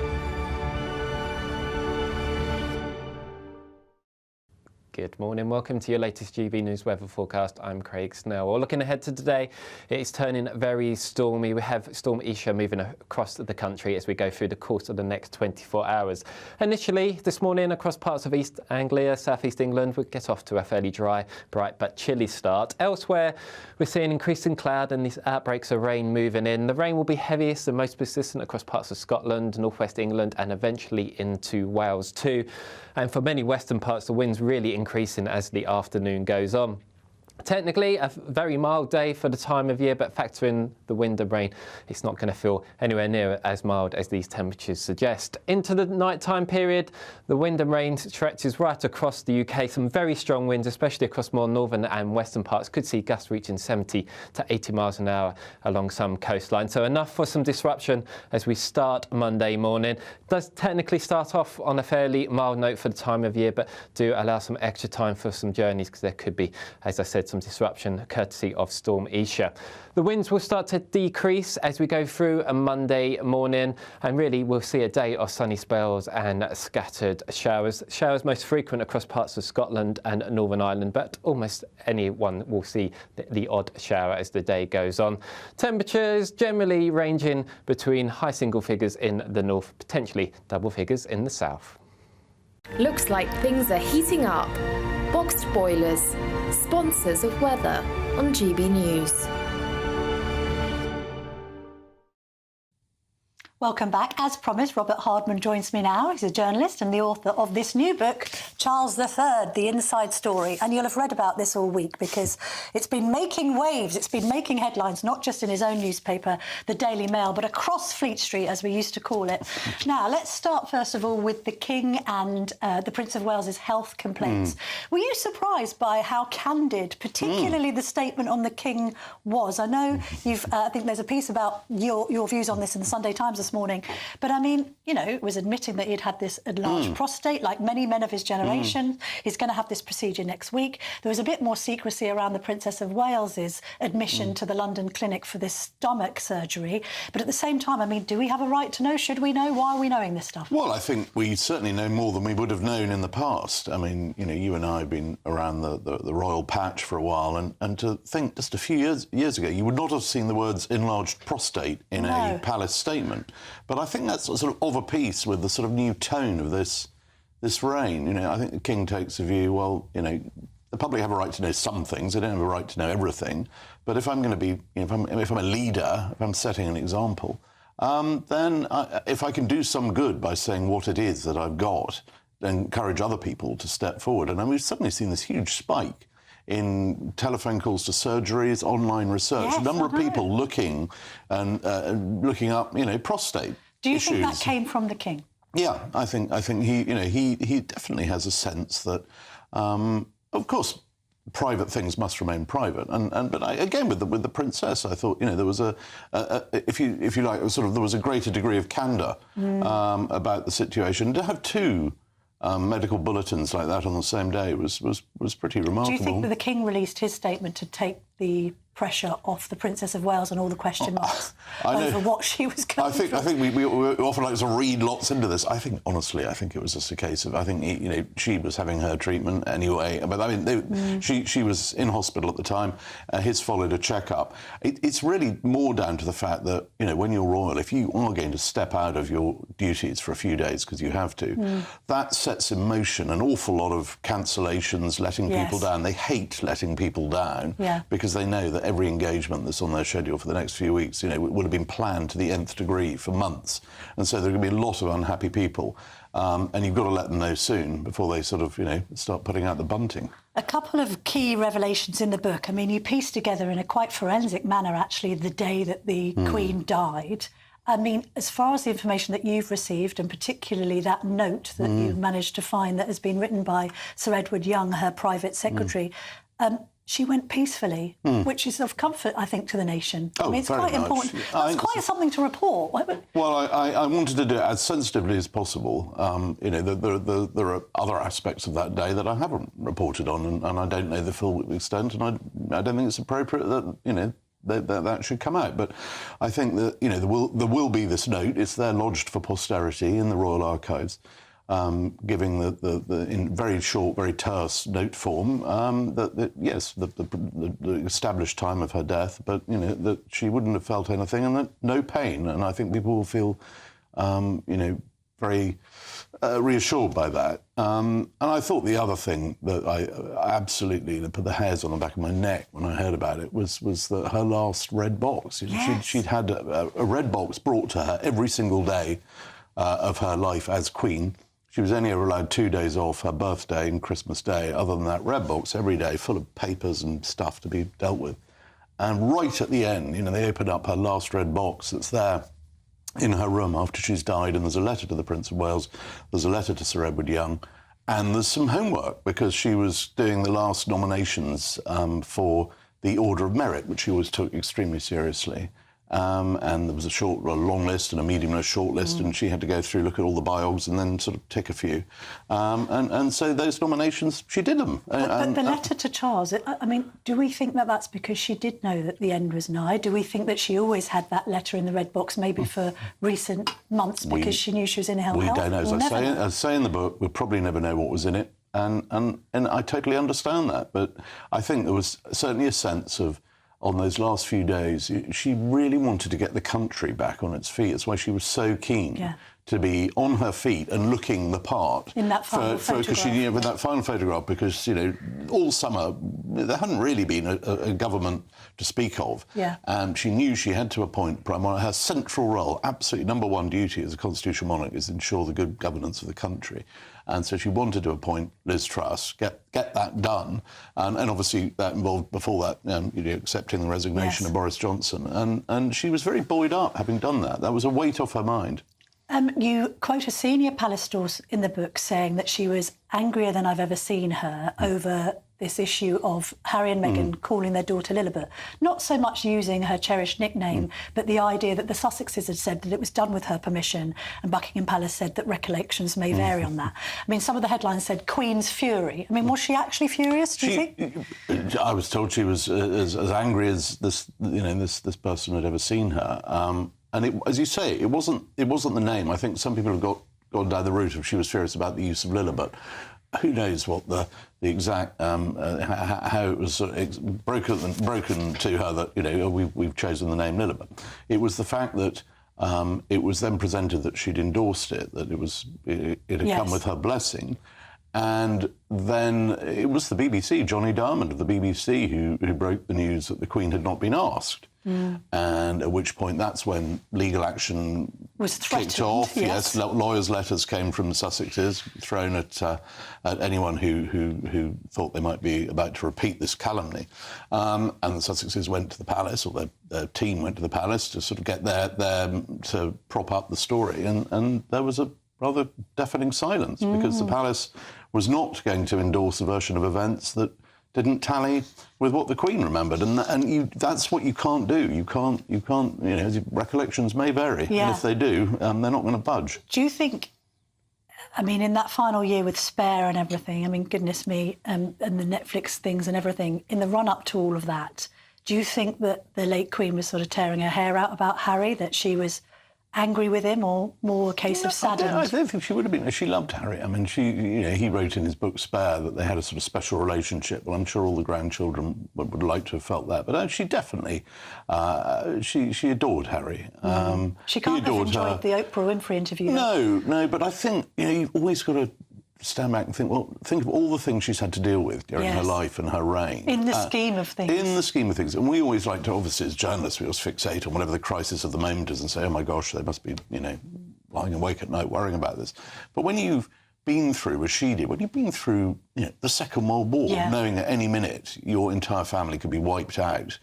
Good morning, welcome to your latest GB News weather forecast. I'm Craig Snell. Well, looking ahead to today, it's turning very stormy. We have Storm Isha moving across the country as we go through the course of the next 24 hours. Initially, this morning across parts of East Anglia, South East England, we'll get off to a fairly dry, bright but chilly start. Elsewhere, we're seeing increasing cloud and these outbreaks of rain moving in. The rain will be heaviest and most persistent across parts of Scotland, northwest England and eventually into Wales too. And for many western parts, the winds really increasing as the afternoon goes on. Technically, a very mild day for the time of year, but factor in the wind and rain, it's not going to feel anywhere near as mild as these temperatures suggest. Into the nighttime period, the wind and rain stretches right across the UK. Some very strong winds, especially across more northern and western parts, could see gusts reaching 70 to 80 miles an hour along some coastlines. So enough for some disruption as we start Monday morning. It does technically start off on a fairly mild note for the time of year, but do allow some extra time for some journeys because there could be, as I said, some disruption courtesy of Storm Isha. The winds will start to decrease as we go through a Monday morning, and really we'll see a day of sunny spells and scattered showers. Showers most frequent across parts of Scotland and Northern Ireland, but almost anyone will see the odd shower as the day goes on. Temperatures generally ranging between high single figures in the north, potentially double figures in the south. Looks like things are heating up. Boxed boilers, sponsors of weather on GB News. Welcome back. As promised, Robert Hardman joins me now. He's a journalist and the author of this new book, Charles III, The Inside Story. And you'll have read about this all week because it's been making waves. It's been making headlines, not just in his own newspaper, the Daily Mail, but across Fleet Street, as we used to call it. Now, let's start, first of all, with the King and the Prince of Wales's health complaints. Were you surprised by how candid, particularly the statement on the King, was? I know you've, I think there's a piece about your views on this in the Sunday Times this morning. But I mean, you know, it was admitting that he'd had this enlarged prostate, like many men of his generation. He's going to have this procedure next week. There was a bit more secrecy around the Princess of Wales's admission to the London clinic for this stomach surgery. But at the same time, I mean, do we have a right to know? Should we know? Why are we knowing this stuff? Well, I think we certainly know more than we would have known in the past. I mean, you know, you and I have been around the royal patch for a while, and to think just a few years ago, you would not have seen the words enlarged prostate in a palace statement. But I think that's sort of a piece with the sort of new tone of this reign. You know, I think the King takes a view, well, you know, the public have a right to know some things, they don't have a right to know everything. But if I'm going to be, you know, if I'm a leader, if I'm setting an example, then if I can do some good by saying what it is that I've got, then encourage other people to step forward. And we've suddenly seen this huge spike in telephone calls to surgeries, online research, a number of people looking and looking up, you know, prostate issues. Do you think that came from the King? Yeah, I think he, you know, he definitely has a sense that, of course, private things must remain private. But again, with the princess, I thought, you know, there was if you like, sort of, there was a greater degree of candour about the situation. To have two medical bulletins like that on the same day was pretty remarkable. Do you think that the King released his statement to take the pressure off the Princess of Wales and all the question marks over what she was going through? I think we often like to read lots into this. I think, honestly, I think it was just a case of, I think, you know, she was having her treatment anyway. But I mean, she was in hospital at the time. His followed a checkup. It's really more down to the fact that, you know, when you're royal, if you are going to step out of your duties for a few days because you have to, that sets in motion an awful lot of cancellations, letting people down. They hate letting people down because because they know that every engagement that's on their schedule for the next few weeks, you know, would have been planned to the nth degree for months. And so there are going to be a lot of unhappy people. And you've got to let them know soon before they sort of, you know, start putting out the bunting. A couple of key revelations in the book. I mean, you piece together in a quite forensic manner, actually, the day that the Queen died. I mean, as far as the information that you've received, and particularly that note that you managed to find that has been written by Sir Edward Young, her private secretary, she went peacefully, which is of comfort, I think, to the nation. I mean, it's quite important. That's quite something to report. Well, I wanted to do it as sensitively as possible. You know, there are other aspects of that day that I haven't reported on, and I don't know the full extent, and I don't think it's appropriate that, you know, that should come out. But I think that, you know, there will be this note. It's there lodged for posterity in the Royal Archives, giving the in very short, very terse note form that yes, the established time of her death, but, you know, that she wouldn't have felt anything and that no pain. And I think people will feel, you know, very reassured by that. And I thought the other thing that I absolutely put the hairs on the back of my neck when I heard about it was that her last red box. Yes. She'd had a red box brought to her every single day of her life as Queen. She was only ever allowed 2 days off, her birthday and Christmas Day. Other than that, red box every day, full of papers and stuff to be dealt with. And right at the end, you know, they open up her last red box that's there in her room after she's died, and there's a letter to the Prince of Wales, there's a letter to Sir Edward Young, and there's some homework because she was doing the last nominations for the Order of Merit, which she always took extremely seriously. And there was a long list and a medium and a short list, and she had to go through, look at all the biogs and then sort of tick a few. And so those nominations, she did them. But the letter to Charles, I mean, do we think that that's because she did know that the end was nigh? Do we think that she always had that letter in the red box, maybe for recent months, because she knew she was in ill health? We don't know. As I say in the book, we'll probably never know what was in it. And I totally understand that. But I think there was certainly a sense of, on those last few days, she really wanted to get the country back on its feet. That's why she was so keen to be on her feet and looking the part. In that final photograph. With that final photograph, because, you know, all summer, there hadn't really been a government to speak of. Yeah. And she knew she had to appoint Prime Minister. Her central role, absolutely number one duty as a constitutional monarch, is ensure the good governance of the country. And so she wanted to appoint Liz Truss, get that done. And obviously that involved, before that, you know, accepting the resignation of Boris Johnson. And she was very buoyed up having done that. That was a weight off her mind. You quote a senior palace source in the book saying that she was angrier than I've ever seen her over this issue of Harry and Meghan calling their daughter Lilibet. Not so much using her cherished nickname, but the idea that the Sussexes had said that it was done with her permission, and Buckingham Palace said that recollections may vary on that. I mean, some of the headlines said Queen's fury. I mean, was she actually furious, do you think? I was told she was as angry as this person had ever seen her. And as you say, it wasn't the name. I think some people have gone down the route of she was furious about the use of Lilibet. Who knows what the exact how it was sort of broken to her that, you know, we've chosen the name Lilibet. It was the fact that it was then presented that she'd endorsed it, that it had come with her blessing. And then it was the BBC, Johnny Diamond of the BBC, who broke the news that the Queen had not been asked. And at which point, that's when legal action was kicked off. Yes, lawyers' letters came from the Sussexes, thrown at anyone who thought they might be about to repeat this calumny. And the Sussexes went to the palace, or their team went to the palace to sort of get there to prop up the story. And there was a rather deafening silence because the palace was not going to endorse a version of events that didn't tally with what the Queen remembered, and that's what you can't do. You can't. You know, recollections may vary, and if they do, they're not going to budge. Do you think? I mean, in that final year with Spare and everything, I mean, goodness me, and the Netflix things and everything, in the run-up to all of that, do you think that the late Queen was sort of tearing her hair out about Harry, that she was angry with him, or more a case of saddened? I don't think she would have been. She loved Harry. I mean, he wrote in his book Spare that they had a sort of special relationship. Well, I'm sure all the grandchildren would like to have felt that. But she definitely, she adored Harry. She can't have enjoyed the Oprah Winfrey interview. No, but I think, you know, you've always got to stand back and think, well, think of all the things she's had to deal with during her life and her reign. In the scheme of things. In the scheme of things. And we always like to, obviously, as journalists, we always fixate on whatever the crisis of the moment is and say, oh, my gosh, they must be, you know, lying awake at night worrying about this. But when you've been through, as she did, when you've been through, you know, the Second World War, knowing that any minute your entire family could be wiped out,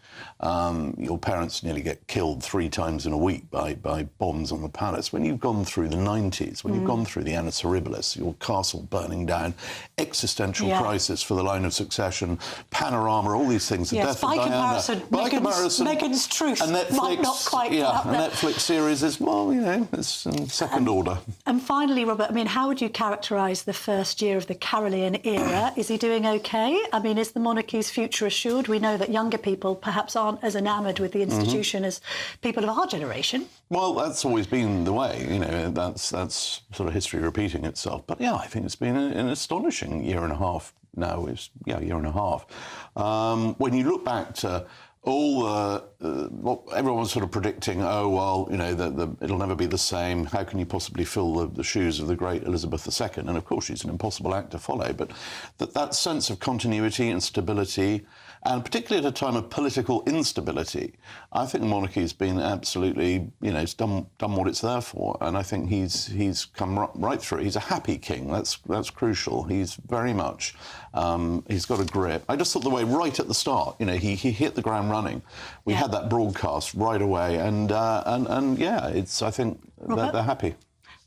your parents nearly get killed 3 times in a week by bombs on the palace. When you've gone through the 90s, when you've gone through the Annus Horribilis, your castle burning down, existential crisis for the line of succession, Panorama, all these things, the death of Diana. By comparison, Meghan's Truth might not quite get up there. A Netflix series is, well, you know, it's in second order. And finally, Robert, I mean, how would you characterise the first year of the Carolian era? Is he doing OK? I mean, is the monarchy's future assured? We know that younger people perhaps aren't as enamoured with the institution as people of our generation. Well, that's always been the way, you know, that's sort of history repeating itself. But, yeah, I think it's been an astonishing year and a half now. It's, year and a half. When you look back to all what everyone was sort of predicting, oh, well, you know, it'll never be the same. How can you possibly fill the shoes of the great Elizabeth II? And, of course, she's an impossible act to follow. But that sense of continuity and stability, and particularly at a time of political instability, I think the monarchy has been absolutely, you know, it's done what it's there for. And I think he's come right through. He's a happy king. That's crucial. He's very much, he's got a grip. I just thought the way right at the start, you know, he hit the ground running. We had that broadcast right away, and yeah, I think they're happy.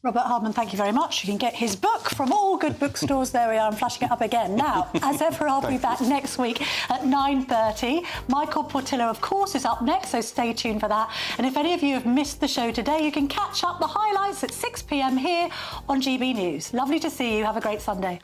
Robert Hardman, thank you very much. You can get his book from all good bookstores. There we are. I'm flashing it up again. Now, as ever, I'll be back next week at 9:30. Michael Portillo, of course, is up next, so stay tuned for that. And if any of you have missed the show today, you can catch up the highlights at 6 p.m. here on GB News. Lovely to see you. Have a great Sunday.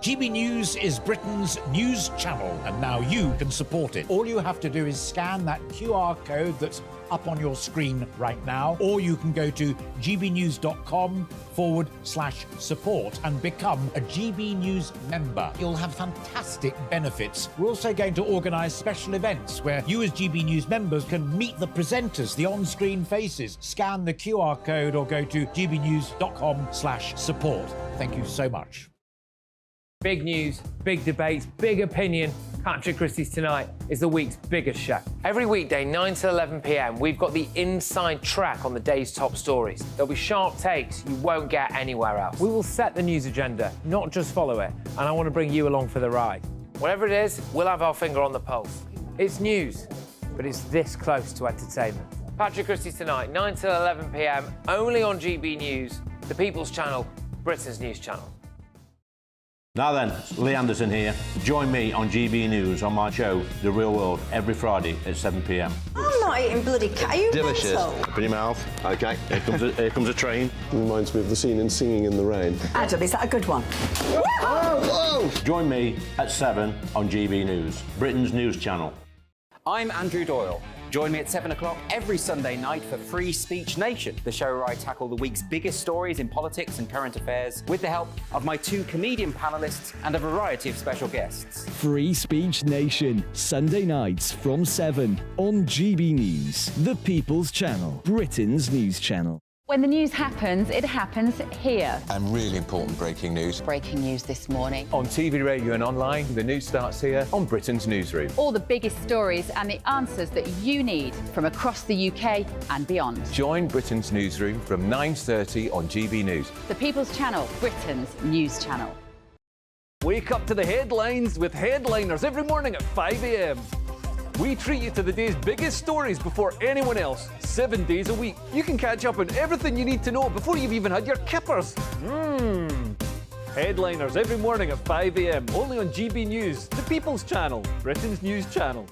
GB News is Britain's news channel, and now you can support it. All you have to do is scan that QR code that's up on your screen right now, or you can go to gbnews.com/support and become a GB News member. You'll have fantastic benefits. We're also going to organise special events where you as GB News members can meet the presenters, the on-screen faces. Scan the QR code or go to gbnews.com/support. Thank you so much. Big news, big debates, big opinion. Patrick Christie's Tonight is the week's biggest show. Every weekday, 9 to 11 p.m, we've got the inside track on the day's top stories. There'll be sharp takes you won't get anywhere else. We will set the news agenda, not just follow it, and I want to bring you along for the ride. Whatever it is, we'll have our finger on the pulse. It's news, but it's this close to entertainment. Patrick Christie's Tonight, 9 to 11 p.m, only on GB News, the People's Channel, Britain's news channel. Now then, Lee Anderson here. Join me on GB News on my show, The Real World, every Friday at 7 p.m. I'm not eating bloody cat. Are you delicious? mental? Open your mouth. OK. Here comes a train. Reminds me of the scene in Singing in the Rain. Adam, is that a good one? Whoa! Join me at 7 on GB News, Britain's news channel. I'm Andrew Doyle. Join me at 7 o'clock every Sunday night for Free Speech Nation, the show where I tackle the week's biggest stories in politics and current affairs with the help of my 2 comedian panellists and a variety of special guests. Free Speech Nation, Sunday nights from 7 on GB News, the People's Channel, Britain's news channel. When the news happens, it happens here. And really important breaking news. Breaking news this morning. On TV, radio and online, the news starts here on Britain's Newsroom. All the biggest stories and the answers that you need from across the UK and beyond. Join Britain's Newsroom from 9:30 on GB News. The People's Channel, Britain's news channel. Wake up to the headlines with Headliners every morning at 5 a.m. We treat you to the day's biggest stories before anyone else, 7 days a week. You can catch up on everything you need to know before you've even had your kippers. Headliners every morning at 5 a.m, only on GB News, the People's Channel, Britain's news channel.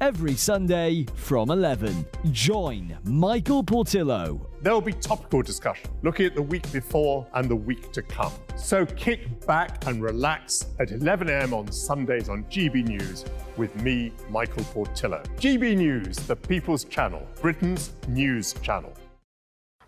Every Sunday from 11, join Michael Portillo. There'll be topical discussion, looking at the week before and the week to come. So kick back and relax at 11 a.m. on Sundays on GB News with me, Michael Portillo. GB News, the People's Channel, Britain's news channel.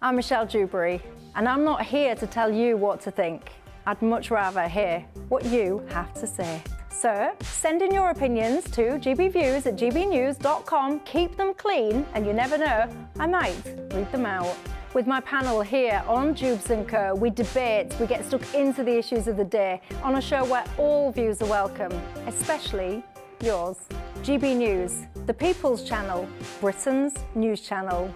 I'm Michelle Dewberry, and I'm not here to tell you what to think. I'd much rather hear what you have to say. So, send in your opinions to gbviews@gbnews.com. Keep them clean, and you never know, I might read them out. With my panel here on Jubes & Co, we debate, we get stuck into the issues of the day on a show where all views are welcome, especially yours. GB News, the People's Channel, Britain's news channel.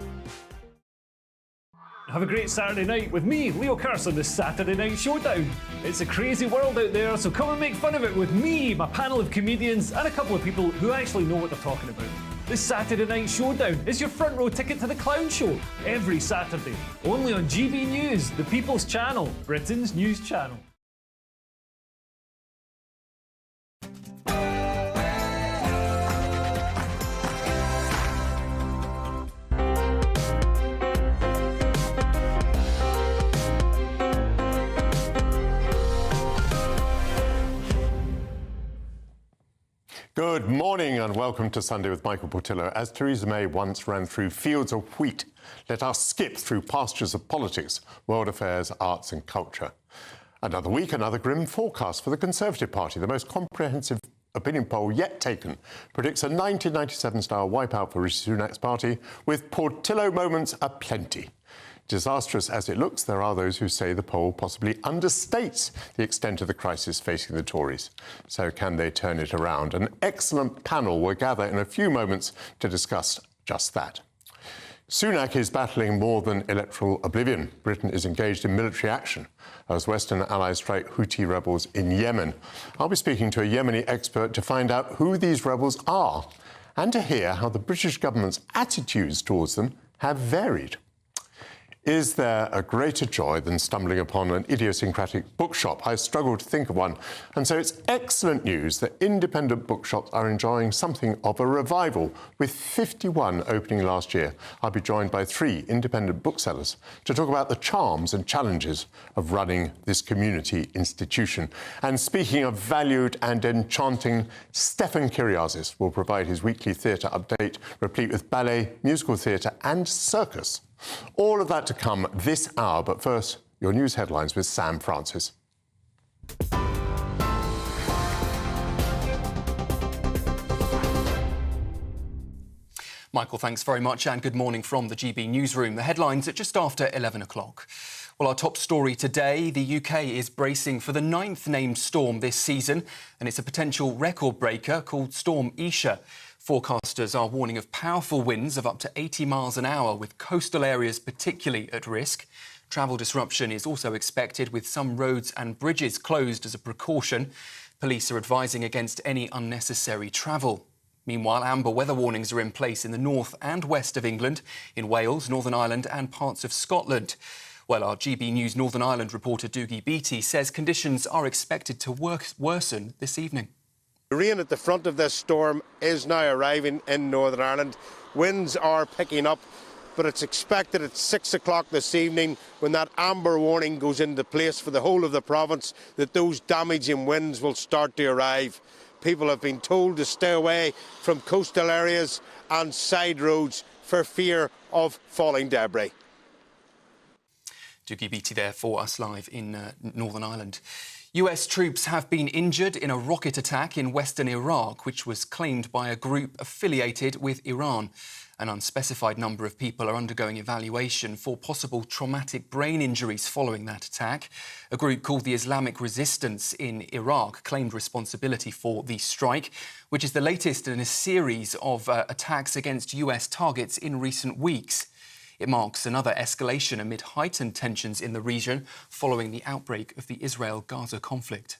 Have a great Saturday night with me, Leo Carson, this Saturday Night Showdown. It's a crazy world out there, so come and make fun of it with me, my panel of comedians, and a couple of people who actually know what they're talking about. This Saturday Night Showdown is your front row ticket to the clown show every Saturday, only on GB News, the People's Channel, Britain's news channel. Good morning and welcome to Sunday with Michael Portillo. As Theresa May once ran through fields of wheat, let us skip through pastures of politics, world affairs, arts and culture. Another week, another grim forecast for the Conservative Party. The most comprehensive opinion poll yet taken predicts a 1997-style wipeout for Rishi Sunak's party, with Portillo moments aplenty. Disastrous as it looks, there are those who say the poll possibly understates the extent of the crisis facing the Tories. So can they turn it around? An excellent panel will gather in a few moments to discuss just that. Sunak is battling more than electoral oblivion. Britain is engaged in military action as Western allies strike Houthi rebels in Yemen. I'll be speaking to a Yemeni expert to find out who these rebels are and to hear how the British government's attitudes towards them have varied. Is there a greater joy than stumbling upon an idiosyncratic bookshop? I struggle to think of one. And so it's excellent news that independent bookshops are enjoying something of a revival, with 51 opening last year. I'll be joined by 3 independent booksellers to talk about the charms and challenges of running this community institution. And speaking of valued and enchanting, Stephen Kinnock will provide his weekly theatre update, replete with ballet, musical theatre and circus. All of that to come this hour, but first, your news headlines with Sam Francis. Michael, thanks very much, and good morning from the GB newsroom. The headlines at just after 11 o'clock. Well, our top story today, the UK is bracing for the 9th named storm this season, and it's a potential record breaker called Storm Isha. Forecasters are warning of powerful winds of up to 80 miles an hour, with coastal areas particularly at risk. Travel disruption is also expected, with some roads and bridges closed as a precaution. Police are advising against any unnecessary travel. Meanwhile, amber weather warnings are in place in the north and west of England, in Wales, Northern Ireland and parts of Scotland. Well, our GB News Northern Ireland reporter Doogie Beattie says conditions are expected to worsen this evening. The rain at the front of this storm is now arriving in Northern Ireland. Winds are picking up, but it's expected at 6 o'clock this evening, when that amber warning goes into place for the whole of the province, that those damaging winds will start to arrive. People have been told to stay away from coastal areas and side roads for fear of falling debris. Doogie Beattie there for us live in Northern Ireland. US troops have been injured in a rocket attack in western Iraq, which was claimed by a group affiliated with Iran. An unspecified number of people are undergoing evaluation for possible traumatic brain injuries following that attack. A group called the Islamic Resistance in Iraq claimed responsibility for the strike, which is the latest in a series of attacks against US targets in recent weeks. It marks another escalation amid heightened tensions in the region following the outbreak of the Israel-Gaza conflict.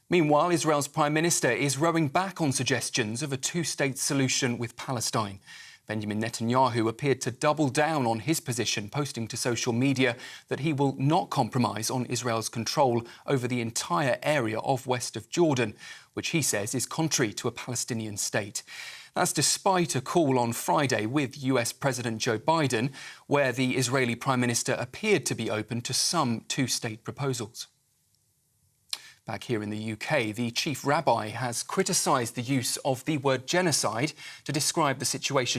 Meanwhile, Israel's Prime Minister is rowing back on suggestions of a two-state solution with Palestine. Benjamin Netanyahu appeared to double down on his position, posting to social media that he will not compromise on Israel's control over the entire area of west of Jordan, which he says is contrary to a Palestinian state. That's despite a call on Friday with US President Joe Biden, where the Israeli Prime Minister appeared to be open to some two-state proposals. Back here in the UK, the chief rabbi has criticised the use of the word genocide to describe the situation